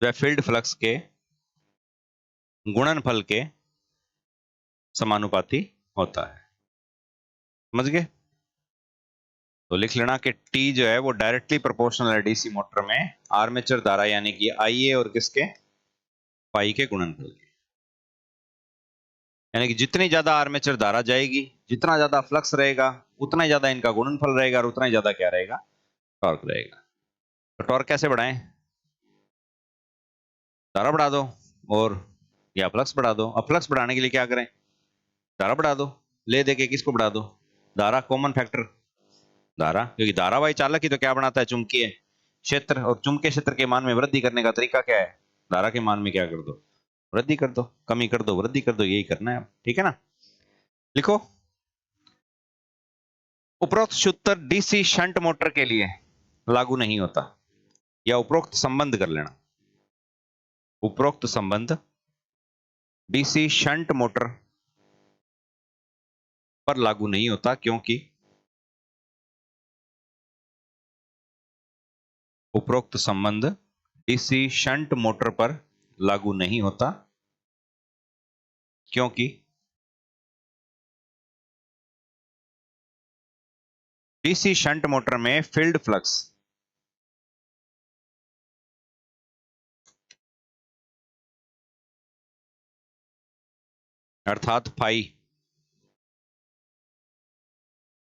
वह फील्ड फ्लक्स के गुणनफल के समानुपाती होता है, समझ गए। तो लिख लेना कि टी जो है वो डायरेक्टली प्रोपोर्शनल है डीसी मोटर में आर्मेचर धारा, यानी कि आईए और किसके, पाई के गुणनफल के। यानी कि जितनी ज्यादा आर्मेचर धारा जाएगी, जितना ज्यादा फ्लक्स रहेगा, उतना ही ज्यादा इनका गुणनफल रहेगा और उतना ही ज्यादा क्या रहेगा, टॉर्क रहेगा। तो टॉर्क कैसे बढ़ाएं? धारा बढ़ा दो और या फ्लक्स बढ़ा दो। अब फ्लक्स बढ़ाने के लिए क्या करें? धारा बढ़ा दो। ले दे के किसको बढ़ा दो? धारा, कॉमन फैक्टर धारा, क्योंकि धारावाही चालक ही तो क्या बनाता है, चुंबकीय क्षेत्र। और चुंबकीय क्षेत्र के मान में वृद्धि करने का तरीका क्या है? धारा के मान में क्या कर दो, वृद्धि कर दो, कमी कर दो, वृद्धि कर दो, यही करना है। ठीक है ना? लिखो, उपरोक्त सूत्र डीसी शंट मोटर के लिए लागू नहीं होता, या उपरोक्त संबंध कर लेना। उपरोक्त संबंध डीसी शंट मोटर पर लागू नहीं होता, क्योंकि उपरोक्त संबंध डीसी शंट मोटर पर लागू नहीं होता, क्योंकि डीसी शंट मोटर में फील्ड फ्लक्स अर्थात फाई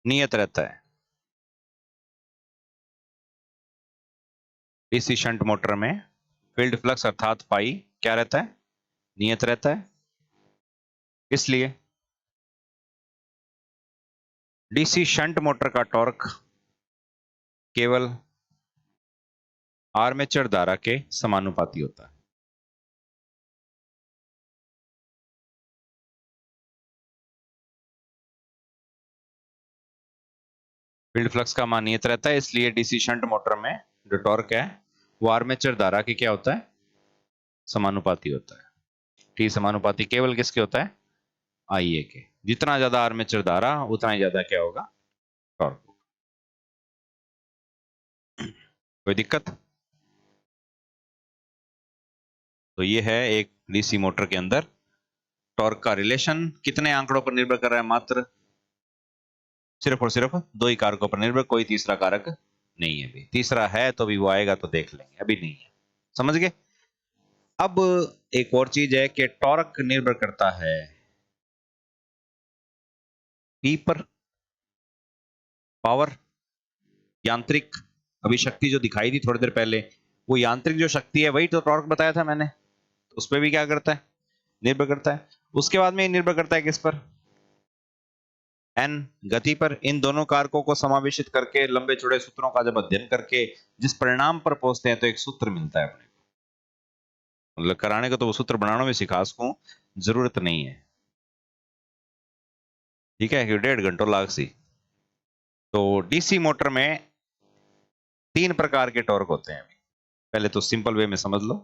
नियत रहता है। डीसी शंट मोटर में फील्ड फ्लक्स अर्थात फाई क्या रहता है, नियत रहता है। इसलिए डीसी शंट मोटर का टॉर्क केवल आर्मेचर धारा के समानुपाती होता है। फील्ड फ्लक्स का मान नियत रहता है, इसलिए डीसी शंट मोटर में जो टॉर्क है वो आर्मेचर धारा के क्या होता है, समानुपाती होता है। टी समानुपाती केवल किसके होता है, आईए के। जितना ज्यादा आर्मेचर धारा उतना ही ज्यादा क्या होगा, टॉर्क। कोई दिक्कत? तो ये है एक डीसी मोटर के अंदर टॉर्क का रिलेशन। कितने आंकड़ों पर निर्भर कर रहा है? मात्र सिर्फ और सिर्फ दो ही कारकों पर निर्भर, कोई तीसरा कारक नहीं है। भी तीसरा है तो भी वो आएगा तो देख लेंगे, अभी नहीं है। समझ गए? अब एक और चीज है कि टॉर्क निर्भर करता है पी पर, पावर, यांत्रिक। अभी शक्ति जो दिखाई थी थोड़ी देर पहले, वो यांत्रिक जो शक्ति है वही तो टॉर्क बताया था मैंने। तो उस पर भी क्या करता है, निर्भर करता है। उसके बाद में ये निर्भर करता है किस पर, एन, गति पर। इन दोनों कारकों को समावेशित करके लंबे चौड़े सूत्रों का जब अध्ययन करके जिस परिणाम पर पहुंचते हैं तो एक सूत्र मिलता है अपने को। मतलब कराने को तो वो सूत्र बनाने में सिखा सकूं, जरूरत नहीं है। ठीक है कि 1.5 घंटों लाग सी। तो डीसी मोटर में 3 प्रकार के टॉर्क होते हैं। पहले तो सिंपल वे में समझ लो।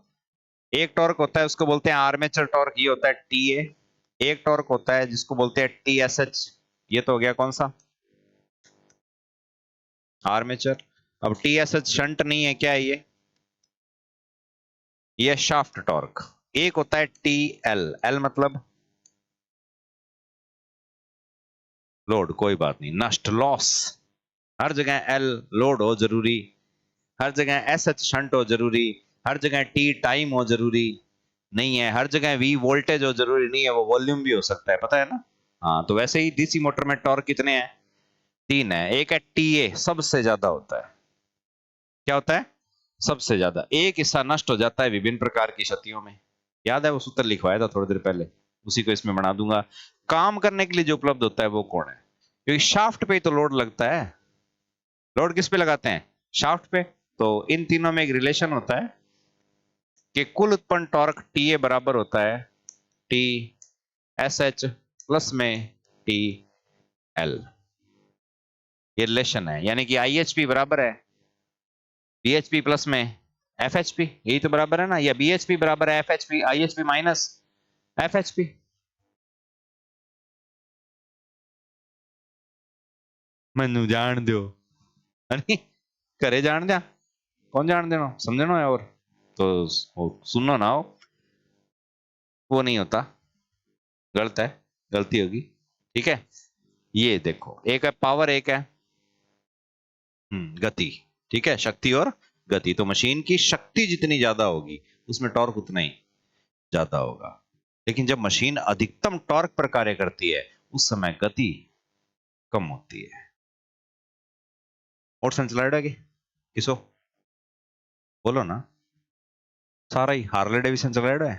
एक टॉर्क होता है उसको बोलते हैं आर्मेचर टॉर्क, ये होता है टीए। एक टॉर्क होता है जिसको बोलते हैं टीएसएच, ये तो हो गया कौन सा, आर्मेचर। अब टीएसएच शंट नहीं है, क्या है ये शाफ्ट टॉर्क। एक होता है टीएल, एल मतलब लोड, कोई बात नहीं, नष्ट, लॉस। हर जगह एल लोड हो जरूरी, हर जगह एस एच शंट हो जरूरी, हर जगह टी टाइम हो जरूरी नहीं है, हर जगह वी वोल्टेज हो जरूरी नहीं है, वो वॉल्यूम भी हो सकता है, पता है ना? हाँ, तो वैसे ही डीसी मोटर में टॉर्क कितने हैं, 3 है। एक है टीए, सबसे ज्यादा होता है। क्या होता है, सबसे ज्यादा। एक हिस्सा नष्ट हो जाता है विभिन्न प्रकार की क्षतियों में। याद है वो सूत्र लिखवाया था थोड़ी देर पहले, उसी को इसमें बना दूंगा। काम करने के लिए जो उपलब्ध होता है वो कौन है, क्योंकि शाफ्ट पे तो लोड लगता है। लोड किस पे लगाते हैं, शाफ्ट पे। तो इन तीनों में एक रिलेशन होता है कि कुल उत्पन्न टॉर्क टीए बराबर होता है टी एस एच प्लस में टी एल। ये रिलेशन है, यानी कि आई एच पी बराबर है बी एच पी प्लस में एफ एच पी, यही तो बराबर है ना। या बी एच पी बराबर है F H P, I H P minus F H P. मैनू जान दो, नहीं करे जान दिया, कौन जान देना, समझना है। और तो सुनो ना हो, वो नहीं होता, गलत है, गलती होगी। ठीक है, ये देखो, एक है पावर, एक है गति। ठीक है, शक्ति और गति। तो मशीन की शक्ति जितनी ज्यादा होगी उसमें टॉर्क उतना ही। ज्यादा होगा। लेकिन जब मशीन अधिकतम टॉर्क पर कार्य करती है उस समय गति कम होती है। और संचलाएगा कि किसो बोलो ना, सारा ही हार्ले डेविसन चलाएड़ा है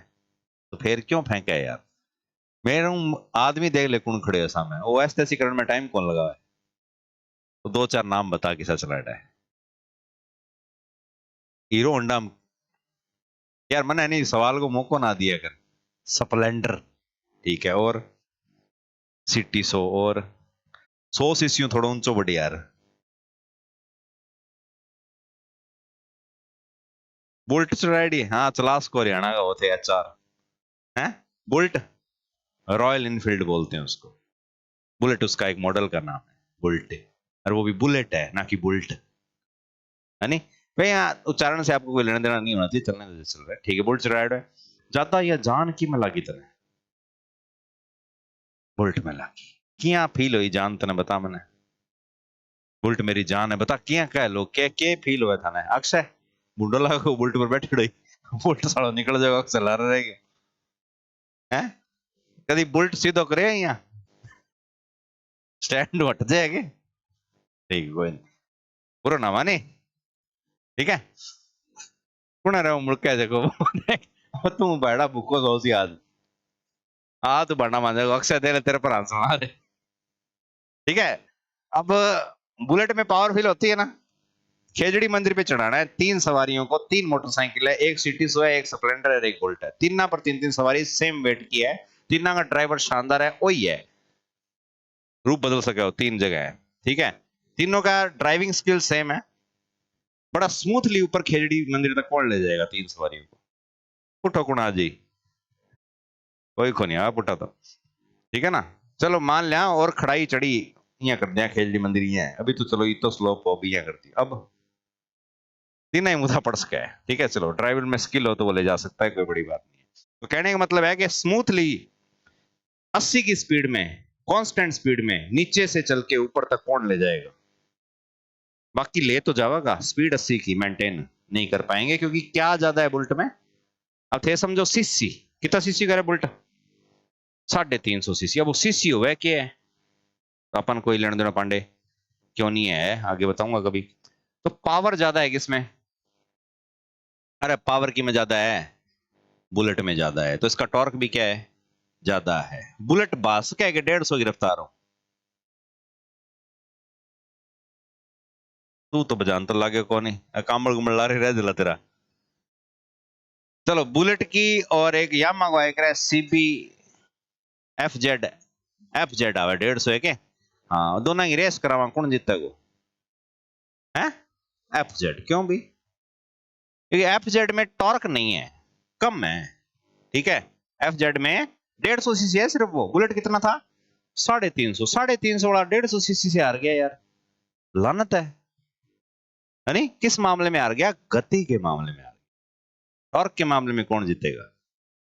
तो फिर क्यों फेंका है यार। मेरे आदमी देख ले कौन खड़े हो सामने, वो ऐसे करने में टाइम कौन लगा है। तो दो चार नाम बता किसा चलाएड़ा है। हीरो होंडा यार, मैंने नहीं सवाल को मौको ना दिया कर। स्प्लेंडर ठीक है, और सिटी 100 और 100 सीसी थोड़ा ऊंचो बढ़ी यार। बुलेट चलाएड़ी, हाँ चला को हरियाणा का होते HR है। बुलेट रॉयल इनफील्ड बोलते हैं उसको। बुलेट उसका एक मॉडल का नाम है, बुलेट। और वो भी बुलेट है ना कि बुलेट, है नहीं भाई। यहाँ उच्चारण से आपको कोई लेना देना नहीं होना चाहिए, चलने दो चल रहा है ठीक है। बुलेट चलाएड़ा है ज्यादा या जान की मैं लगी तरह बुलेट में लगी किया फील हुई जान तने बता मैंने। बुलेट मेरी जान है बता किया कह लो के फील हुआ था ना अक्षय बुढ़ो लगा बुलेट पर बैठे रही बुलेट सालो निकल जाएगा अक्षय ला रहेगा हैं। कभी बुलेट सीधो करे यहाँ स्टैंड हट जाएगा ठीक है कोई नहीं पूरा ना माने ठीक है। पुणे रहो मुड़के देखो तू बैठा भूखो सो सी आज हाँ तू बढ़ना मान जाएगा अक्षय तेरे तेरे पर आंसर आ रहे ठीक है। अब बुलेट में पावर फील होती है ना। खेजड़ी मंदिर पे चढ़ाना है 3 सवारियों को, 3 मोटरसाइकिल है, एक सिटी 100 है, एक स्प्लेंडर है, एक बुलेट है। तीन पर 3 सवारी सेम वेट की है, तीन का ड्राइवर शानदार है वही है, रूप बदल सके हो 3 जगह है ठीक है। तीनों का ड्राइविंग स्किल सेम है। बड़ा स्मूथली ऊपर खेजड़ी मंदिर तक कौन ले जाएगा 3 सवारियों को। पुठो कुणा जी कोई को नहीं आ पुटा तो ठीक है ना। चलो मान लिया और खड़ाई चढ़ी यहाँ कर दिया खेजड़ी मंदिर यहाँ है अभी तो चलो ये तो स्लोप हो भी यहाँ करती अब तीन ही मुद्दा पड़ सका है ठीक है। चलो ड्राइवर में स्किल हो तो वो ले जा सकता है, कोई बड़ी बात नहीं है। तो कहने का मतलब है कि स्मूथली 80 की स्पीड में, कांस्टेंट स्पीड में नीचे से चल के ऊपर तक कौन ले जाएगा। बाकी ले तो जाएगा, स्पीड 80 की मेंटेन नहीं कर पाएंगे क्योंकि क्या ज्यादा है बुलेट में। अब थे समझो सीसी, कितना सीसी करे बुलेट 350 सीसी। अब वो सीसी हुआ क्या है तो अपन कोई लेना देना पांडे क्यों नहीं है आगे बताऊंगा कभी। तो पावर ज्यादा है किसमें, अरे पावर की में ज्यादा है बुलेट में ज्यादा है तो इसका टॉर्क भी क्या है ज्यादा है। बुलेट बास क्या है कि 150 की रफ्तार हो। तू तो बजान तो लागे कौन है कामड़ गुमड़ ला रही रह दिला तेरा। चलो बुलेट की और एक यामाहा एक CB FZ आवे 150 है के। हाँ दोनों की रेस करावा कौन जीतता है है FZ क्यों भी क्योंकि FZ में टॉर्क नहीं है, कम है ठीक है। FZ में 150 सीसी है सिर्फ, वो बुलेट कितना था 350 वाला 150 सीसी से हार गया यार, लानत है नहीं। किस मामले में हार गया, गति के मामले में हार गया। टॉर्क के मामले में कौन जीतेगा,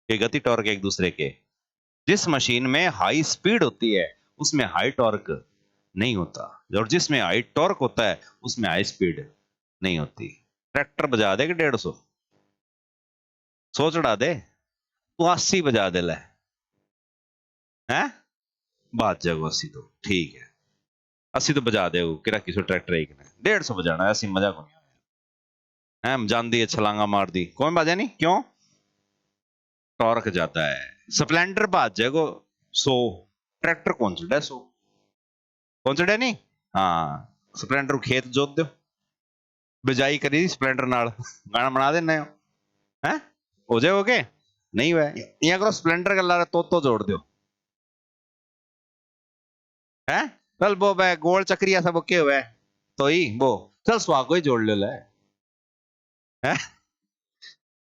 ये गति टॉर्क एक दूसरे के। जिस मशीन में हाई स्पीड होती है उसमें हाई टॉर्क नहीं होता, और जिसमें हाई टॉर्क होता है उसमें हाई स्पीड नहीं होती। ट्रैक्टर बजा दे कि 150 100 चढ़ा दे तू 80 बजा दे ले है बात जगह 80 तो ठीक है 80 तो बजा दे किरा किसी ट्रैक्टर एक ने 150 बजाना ऐसी मजा को नहीं है जान दी छलांगा मार दी कौन बाजा नहीं क्यों टॉर्क जाता है। स्प्लेंडर बाज जाएगो 100, ट्रैक्टर कौन चढ़ा 100 कौन चढ़ा नहीं। हाँ स्प्लेंडर खेत जोत दो बिजाई करी स्प्लेंडर नाल गाना बना देना है हो जाओगे नहीं हुआ यहाँ करो स्प्लेंडर का लारा तो जोड़ दो है। चल वो वे गोल चक्रिया सब ओके हुआ तो ही वो चल स्वाग को ही जोड़ ले है।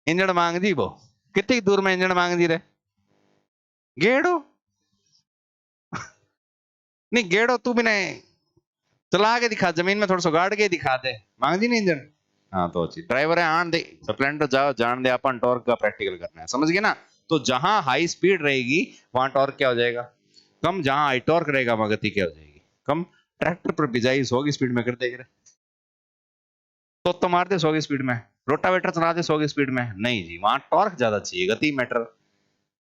इंजन मांग दी वो कितनी दूर में इंजन मांग दी रे गेड़ो नहीं गेड़ो तू भी नहीं चला के दिखा जमीन में थोड़ा सा गाड़ के दिखा दे मांग दी नहीं इंजन। हाँ तो अच्छी ड्राइवर है आन दे स्प्लेंडर जाओ जान दे अपन टॉर्क का प्रैक्टिकल करना है समझ गए ना। तो जहां हाई स्पीड रहेगी वहां टॉर्क क्या हो जाएगा कम, जहां हाई टॉर्क रहेगा वहां गति क्या हो जाएगी कम। ट्रैक्टर पर बिजाई 100 की स्पीड में कर देगा तो मार दे 100 की स्पीड में, रोटावेटर चला दे 100 की स्पीड में नहीं जी, वहां टॉर्क ज्यादा चाहिए गति मैटर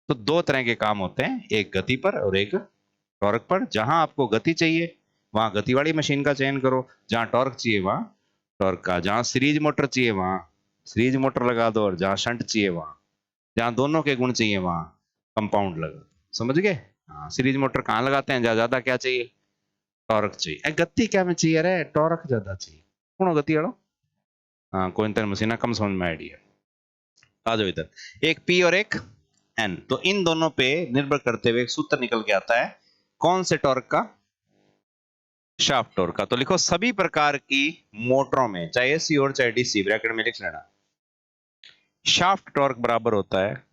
तो दो तरह के काम होते हैं, एक गति पर और एक टॉर्क पर। जहां आपको गति चाहिए वहां गति वाली मशीन का चयन करो, जहां टॉर्क चाहिए वहां टॉर्क का, जहां सीरीज मोटर चाहिए वहां सीरीज मोटर लगा दो, और जहां शंट चाहिए वहां, जहां दोनों के गुण चाहिए वहां कंपाउंड लगा दो। समझ गए? हाँ, सीरीज मोटर कहाँ लगाते हैं? जहां ज्यादा क्या चाहिए? टॉर्क चाहिए। गति क्या में चाहिए? अरे टॉर्क ज्यादा चाहिए। कौन गति वालों? हाँ, कोई तरह मशीना कम समझ में आइडिया। आ जाओ इधर, एक पी और एक एन, तो इन दोनों पे निर्भर करते हुए एक सूत्र निकल के आता है। कौन से टॉर्क का? शाफ्ट टॉर्क का। तो लिखो सभी प्रकार की मोटरों में, चाहे एसी और चाहे डीसी, ब्रैकेट में लिख लेना, शाफ्ट टॉर्क बराबर होता है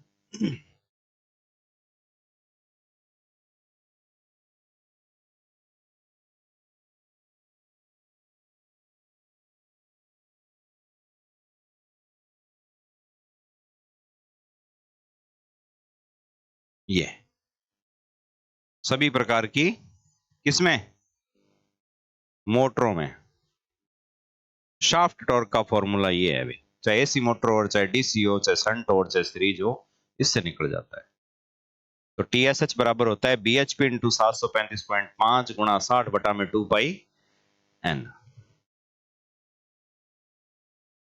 ये। सभी प्रकार की किसमें? मोटरों में शाफ्ट टॉर्क का फॉर्मूला ये है भाई, चाहे एसी मोटर हो, चाहे डीसी हो, चाहे शंट हो, चाहे सीरीज हो, इससे निकल जाता है। तो टीएसएच बराबर होता है बीएचपी इंटू 735.5 गुणा 60 बटा में 2 पाई एन।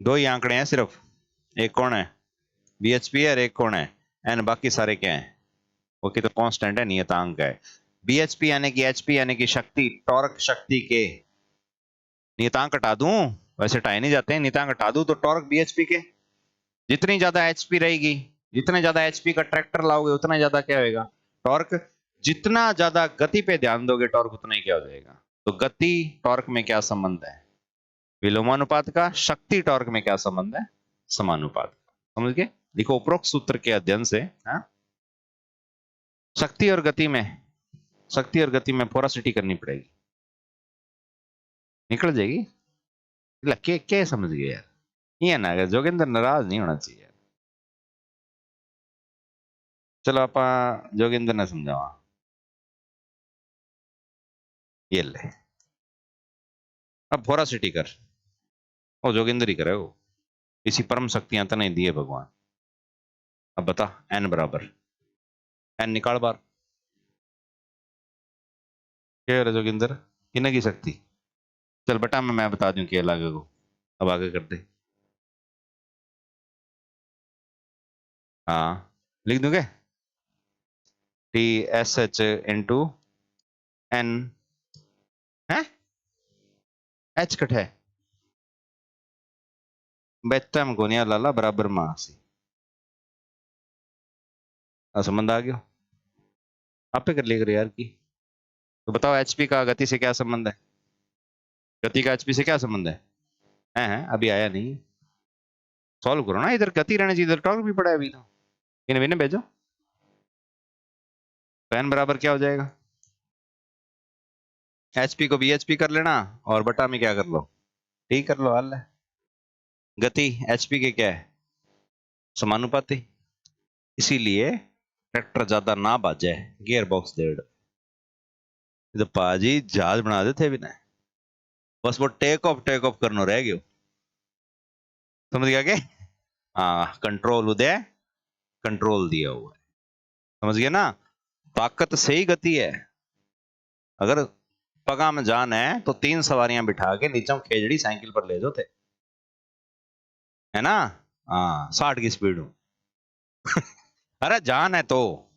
दो ही आंकड़े हैं सिर्फ, एक कौन है? बीएचपी है, और एक कौन है? एन। बाकी सारे क्या है? वो की तो कांस्टेंट है, नियतांक है। बीएचपी यानी कि एचपी यानी कि शक्ति, टॉर्क शक्ति के नियतांक हटा दूं, वैसे हटाए नहीं जाते हैं, नियतांक हटा दूं तो टॉर्क बीएचपी के, जितनी ज्यादा एचपी रहेगी, जितने ज्यादा एचपी का ट्रैक्टर लाओगे उतना ज्यादा क्या होगा? टॉर्क। जितना ज्यादा गति पे ध्यान दोगे टॉर्क उतना ही क्या हो जाएगा? तो गति टॉर्क में क्या संबंध है? विलोमानुपात का। शक्ति टॉर्क में क्या संबंध है? समानुपात का। समझ गए? देखो उपरोक्त सूत्र के अध्ययन से, हाँ, शक्ति और गति में, शक्ति और गति में पोरोसिटी करनी पड़ेगी, निकल जाएगी। के क्या समझ गए यार? ये ना जोगिंदर नाराज नहीं होना चाहिए। चलो आप जोगिंदर ने समझावा, ये ले अब पोरोसिटी कर। वो जोगिंदर ही करे वो, इसी परम शक्तियां तो नहीं दिए भगवान। अब बता, एन बराबर, एन निकाल बार। क्या है जोगिंदर? किन्ने की शक्ति? चल बटा में मैं बता दूं क्या लागे को। अब आगे कर दे। हाँ, लिख दूंगे T S H into N है, एच कट है बेतम गोनिया लाला बराबर मासी। संबंध आ गया, आप पे कर लिया करो यार की। तो बताओ एचपी का गति से क्या संबंध है? गति का एचपी से क्या संबंध है? अभी आया नहीं। सॉल्व करो ना, इधर गति रहने चाहिए, इधर टॉर्क भी पड़ा है अभी तो। इन्हें विने भेजो। तो एन बराबर क्या हो जाएगा? एचपी को बीएचपी कर लेना, और बटा में क्या कर लो? ठीक कर लो, हल है। गति एचपी के क्या है? समानुपाती। इसीलिए ट्रैक्टर ज्यादा ना भाजे, गियर बॉक्स डेढ़। तो पाजी जहाज बना देते बिना, बस वो टेक ऑफ करना रह गयो। समझ गया के? हाँ, कंट्रोल उदय, कंट्रोल दिया हुआ है। समझ गया ना? ताकत से ही गति है। अगर पगा में जान है तो 3 सवारियां बिठा के नीचे खेजड़ी साइकिल पर ले जाते, है ना? हाँ, 60 की स्पीड हूं। अरे जान है तो,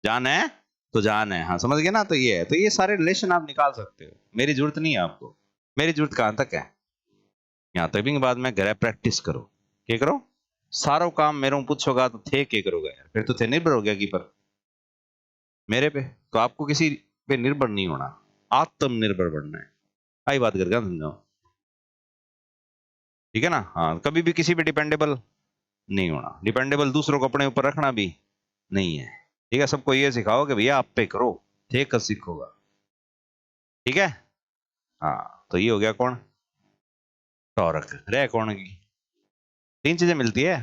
जान है तो जान है। हाँ समझ गए ना? तो ये है, तो ये सारे रिलेशन आप निकाल सकते हो, मेरी जरूरत नहीं है आपको। मेरी जरूरत कहां तक है? यहाँ तक भी बाद में घर प्रैक्टिस करो। क्या करो? सारो काम मेरे पूछोगा तो थे क्या करोगे यार? फिर तो थे निर्भर हो गया कि पर मेरे पे। तो आपको किसी पे निर्भर नहीं होना, आत्मनिर्भर बनना है। आई बात करके समझाओ, ठीक है ना? हाँ, कभी भी किसी पे डिपेंडेबल नहीं होना। डिपेंडेबल दूसरों को अपने ऊपर रखना भी नहीं है। ठीक है, सबको ये सिखाओ कि भैया आप पे करो, थे कर सीखोगा। ठीक है? हाँ, तो ये हो गया कौन? टॉर्क। रह कौन की? 3 चीजें मिलती है।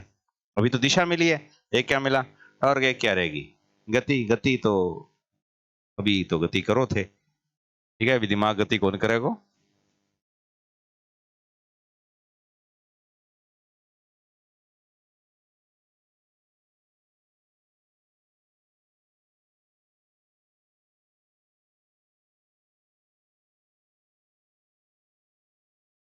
अभी तो दिशा मिली है, एक क्या मिला? टॉर्क। एक क्या रहेगी? गति। गति तो अभी तो गति करो थे, ठीक है? अभी दिमाग गति कौन करेगा?